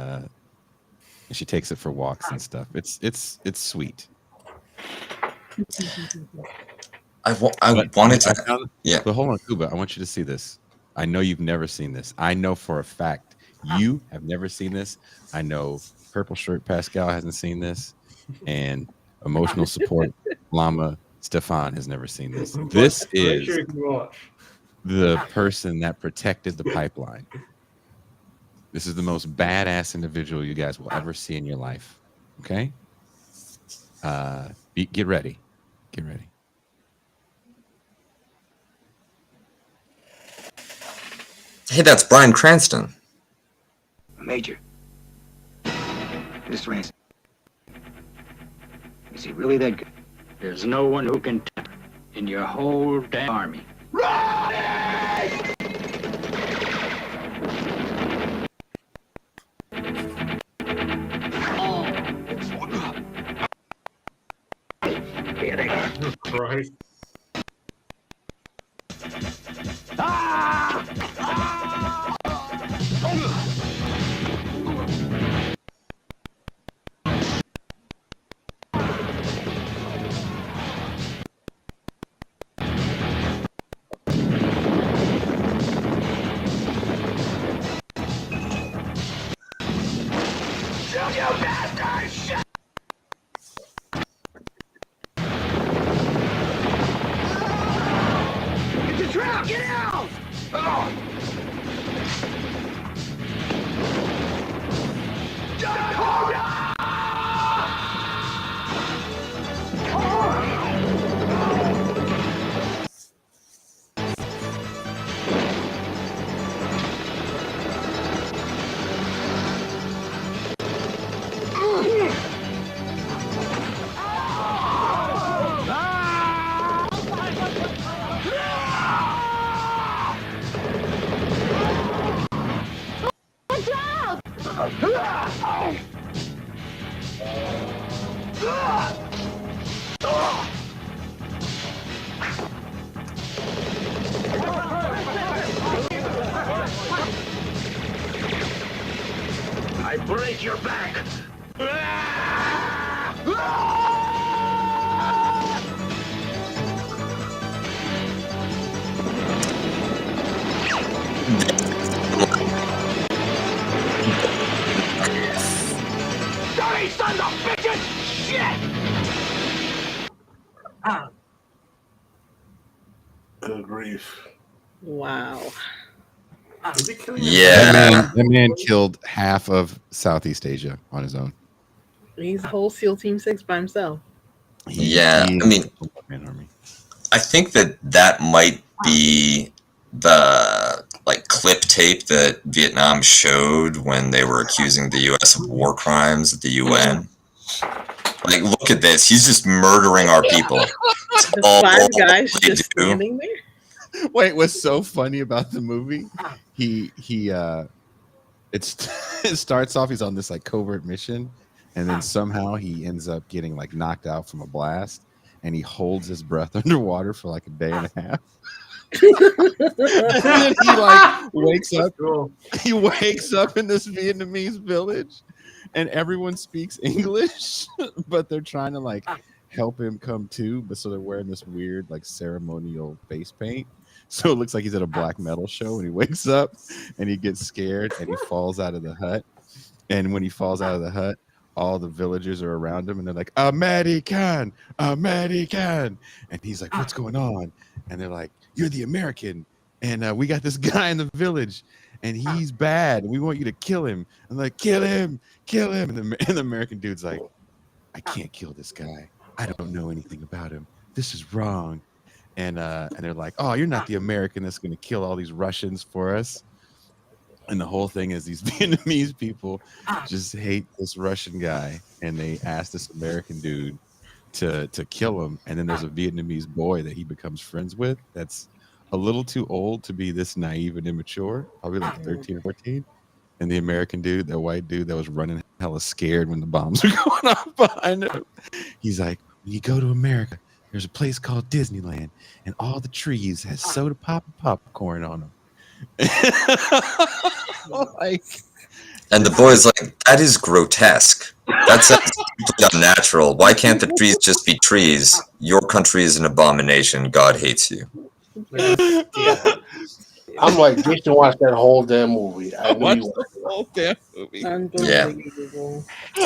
she takes it for walks and stuff. It's sweet. I wanted to. Yeah. But hold on, Cuba. I want you to see this. I know you've never seen this. I know for a fact you have never seen this. I know Purple Shirt Pascal hasn't seen this, and Emotional Support Llama Stefan has never seen this. This is the person that protected the pipeline. This is the most badass individual you guys will ever see in your life. Okay? Get ready. Get ready. Hey, that's Bryan Cranston. Major, this race, is he really that good? There's no one who can temper in your whole damn army. Here they are. Christ. It's a trap! Get out! dirty sons of bitches! Shit! Good grief. Wow. Is he killing Yeah. That man killed half of Southeast Asia on his own. He's a whole SEAL Team 6 by himself. Yeah, I mean, army. I think that might be the like clip tape that Vietnam showed when they were accusing the U.S. of war crimes at the UN. Like, look at this. He's just murdering our people. The 5 guys just standing there. Wait, what's so funny about the movie? It starts off, he's on this like covert mission, and then somehow he ends up getting like knocked out from a blast, and he holds his breath underwater for like a day and a half. And then he like wakes up. He wakes up in this Vietnamese village, and everyone speaks English, but they're trying to like help him come to. But so they're wearing this weird like ceremonial face paint. So it looks like he's at a black metal show, and he wakes up and he gets scared and he falls out of the hut. And when he falls out of the hut, all the villagers are around him and they're like, American, American. And he's like, what's going on? And they're like, you're the American. And we got this guy in the village and he's bad. And we want you to kill him. I'm like, kill him, kill him. And the American dude's like, I can't kill this guy. I don't know anything about him. This is wrong. And they're like, oh, you're not the American that's going to kill all these Russians for us. And the whole thing is these Vietnamese people just hate this Russian guy. And they ask this American dude to kill him. And then there's a Vietnamese boy that he becomes friends with that's a little too old to be this naive and immature, probably like 13 or 14. And the American dude, that white dude that was running hella scared when the bombs were going off behind him, he's like, when you go to America, there's a place called Disneyland, and all the trees has soda pop and popcorn on them. Like, and the boy's like, that is grotesque. That's completely unnatural. Why can't the trees just be trees? Your country is an abomination. God hates you. I'm like, just to watch that whole damn movie. I watched the whole damn movie. Yeah.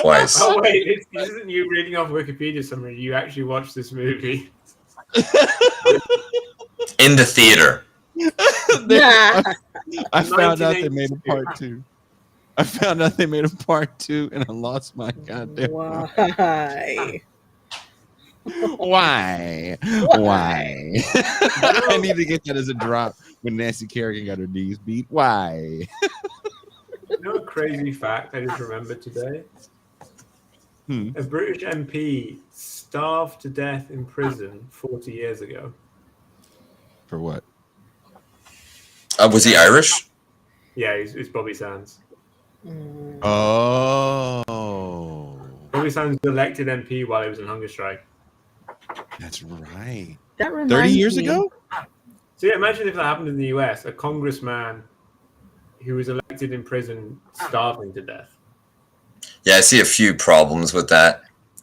Twice. Oh wait, this isn't you reading off Wikipedia summary. You actually watched this movie in the theater. I found out they made a part 2. I found out they made a part 2, and I lost my goddamn. Why? Why? I need to get that as a drop when Nancy Kerrigan got her knees beat. Why? You know a crazy fact I just remembered today? A British MP starved to death in prison 40 years ago. For what? Was he Irish? Yeah, it's Bobby Sands. Oh. Bobby Sands was elected MP while he was on hunger strike. That's right. That reminds 30 years me. ago? So yeah, imagine if that happened in the US, a congressman who was elected in prison starving to death. Yeah, I see a few problems with that.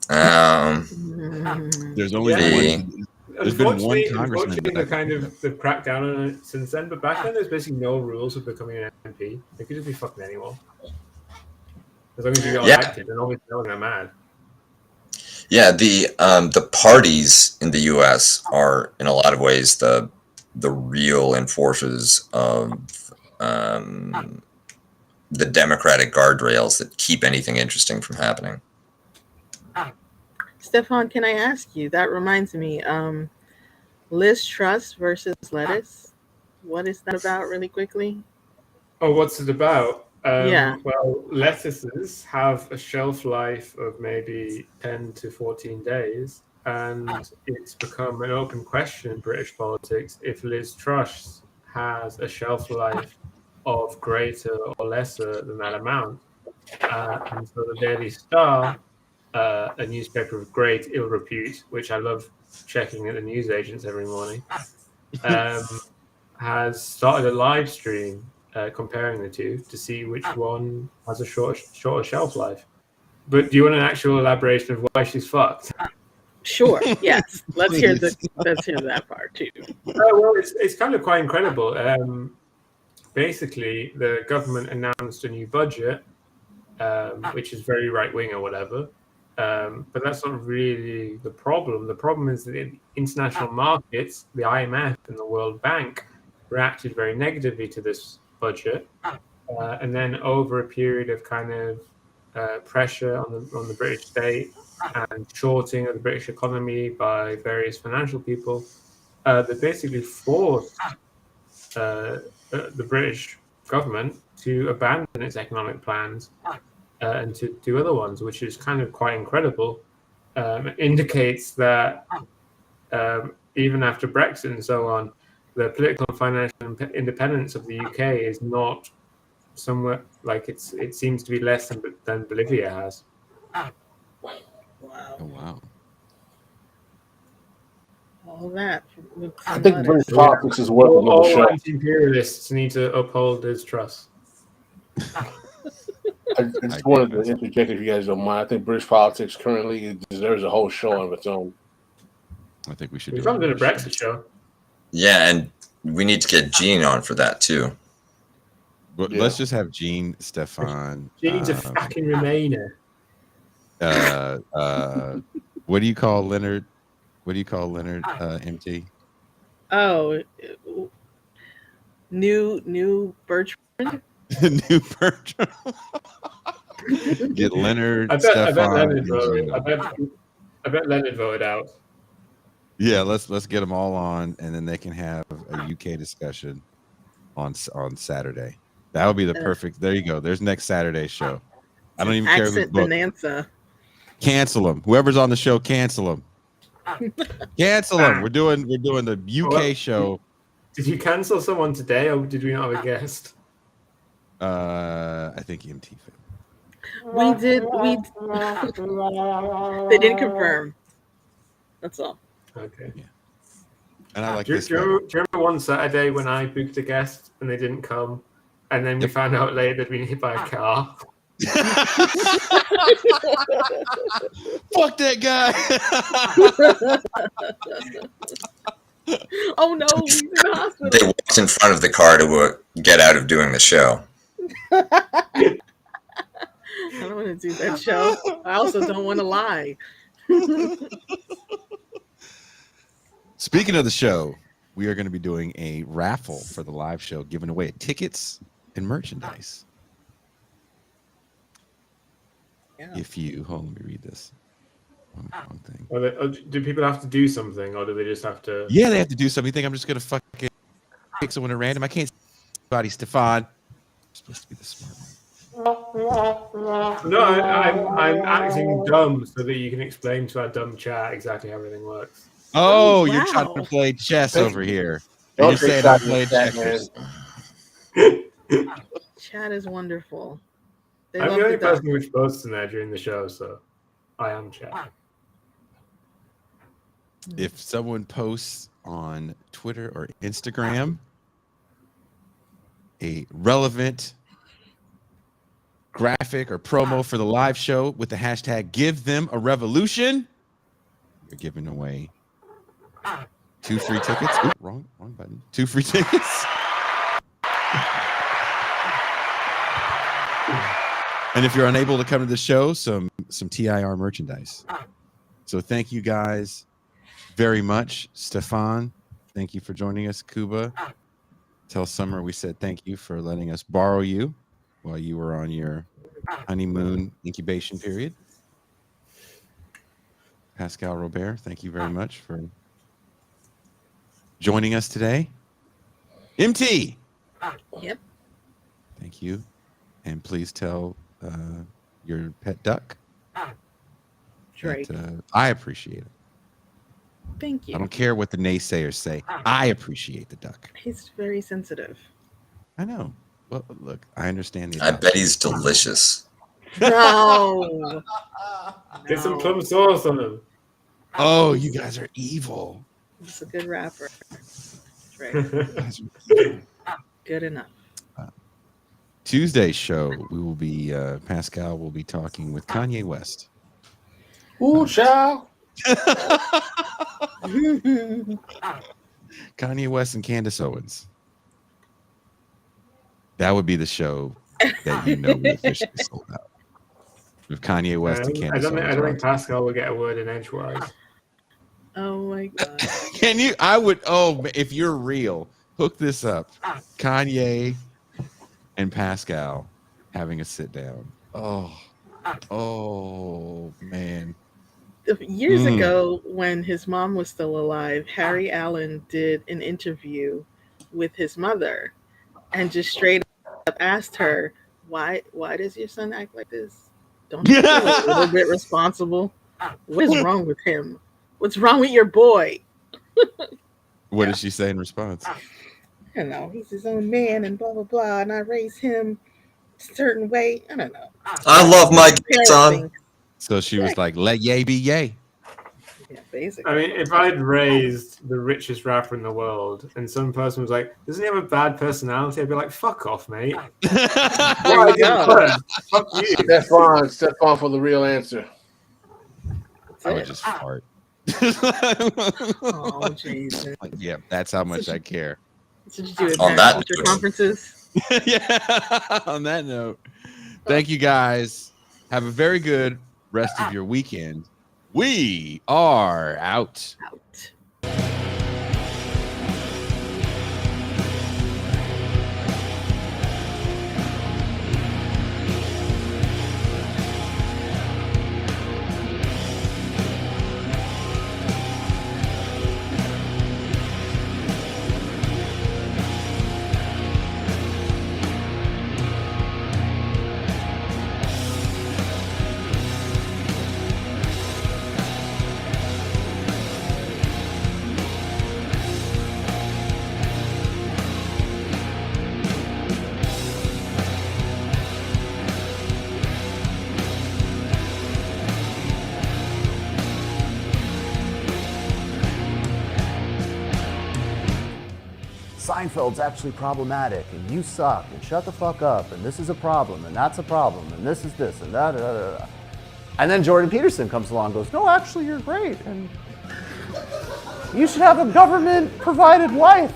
There's only one. There's been one congressman. Unfortunately, they've cracked down on it since then. But back then, there's basically no rules for becoming an MP. They could just be fucking anyone, as long as you got elected. And obviously, no one got mad. Yeah, the parties in the U.S. are in a lot of ways the real enforcers of the democratic guardrails that keep anything interesting from happening. Stefan, can I ask you? That reminds me. Liz Truss versus lettuce. What is that about, really quickly? Oh, what's it about? Yeah. Well, lettuces have a shelf life of maybe 10 to 14 days, and it's become an open question in British politics if Liz Truss has a shelf life of greater or lesser than that amount. And so the Daily Star, a newspaper of great ill repute, which I love checking at the news agents every morning, has started a live stream comparing the two to see which one has a shorter shelf life. But do you want an actual elaboration of why she's fucked? Sure. Yes. Let's hear that part too. Well, it's kind of quite incredible. Basically, the government announced a new budget, which is very right wing or whatever. But that's not really the problem. The problem is that in international markets, the IMF and the World Bank reacted very negatively to this budget, and then over a period of kind of pressure on the British state and shorting of the British economy by various financial people, they basically forced the British government to abandon its economic plans and to do other ones, which is kind of quite incredible. It indicates that even after Brexit and so on, the political and financial independence of the UK is not somewhere like it seems to be less than Bolivia has. Wow. Oh, wow. All that. I think British politics is worth another All show. anti-imperialists need to uphold his trust. I just wanted to interject, if you guys don't mind. I think British politics currently deserves a whole show of its own. I think we should We've do done a Brexit show. Yeah, and we need to get Gene on for that too. But let's just have Gene, Stefan. Gene's a fucking Remainer. What do you call Leonard? What do you call Leonard? MT. Oh, new Bertrand. New Bertrand. Get Leonard. I bet Stefan, Leonard and voted. Gene. I bet Leonard voted out. Yeah, let's get them all on, and then they can have a UK discussion on Saturday. That would be the perfect. There you go. There's next Saturday's show. I don't even care who's Accent booked. Bonanza. Cancel them. Whoever's on the show, cancel them. Cancel them. We're doing the UK show. Did you cancel someone today, or did we not have a guest? I think MT. We did. They didn't confirm. That's all. Okay. Yeah. And I like do, this. do you remember one Saturday when I booked a guest and they didn't come, and then we found out later they'd been hit by a car? Fuck that guy. Oh no, he's in the hospital. They walked in front of the car to get out of doing the show. I don't want to do that show. I also don't want to lie. Speaking of the show, we are going to be doing a raffle for the live show, giving away tickets and merchandise. Yeah. If you hold on, let me read this. Wrong thing. Do people have to do something, or do they just have to? Yeah, they have to do something. You think I'm just going to fucking pick someone at random? I can't. Body Stefan. I'm supposed to be the smart one. No, I'm acting dumb so that you can explain to our dumb chat exactly how everything works. Oh, Oh, you're wow. trying to play chess over here. Don't You're saying take I'm that, playing man. checkers. Chat is wonderful. They I'm love the only the duck. person which posts in there during the show, so I am chat. If someone posts on Twitter or Instagram a relevant graphic or promo for the live show with the hashtag give them a revolution, you're giving away 2 free tickets. Ooh, wrong button. 2 free tickets. And if you're unable to come to the show, some TIR merchandise. So thank you guys very much. Stefan, thank you for joining us. Kuba, tell Summer we said thank you for letting us borrow you while you were on your honeymoon incubation period. Pascal Robert, thank you very much for joining us today. MT. Yep. Thank you. And please tell your pet duck Drake. that I appreciate it. Thank you. I don't care what the naysayers say. I appreciate the duck. He's very sensitive. I know. Well, look, I understand the I bet he's delicious. No. Get some plum sauce on him. Oh, you guys are evil. He's a good rapper. Drake. You guys are evil. Good enough. Tuesday's show, we will be Pascal will be talking with Kanye West. Ooh, child. Kanye West and Candace Owens. That would be the show that we officially sold out. If Kanye West and I Candace don't Owens think Pascal will get a word in edgewise. Oh my god. Can you? I would. Oh, if you're real, hook this up. Kanye and Pascal having a sit down. Oh man. Years ago, when his mom was still alive, Harry Allen did an interview with his mother and just straight up asked her, why does your son act like this? Don't you feel a little bit responsible? What is wrong with him? What's wrong with your boy? What did she say in response? I don't know. He's his own man and blah blah blah, and I raised him a certain way. I don't know. I love my Parent son. thing. So she was like, "Let yay be yay." Yeah, basically. I mean, if I'd raised the richest rapper in the world and some person was like, doesn't he have a bad personality? I'd be like, fuck off, mate. There you go. Fuck you. Stefan for the real answer. I would just fart. Oh, Jason. Yeah, that's how much I care. That's what you do at On parent that teacher note. conferences. Yeah. On that note, thank you guys. Have a very good rest of your weekend. We are out. Out. Seinfeld's actually problematic, and you suck, and shut the fuck up, and this is a problem, and that's a problem, and this is this, and that, and then Jordan Peterson comes along and goes, no, actually, you're great, and you should have a government-provided wife.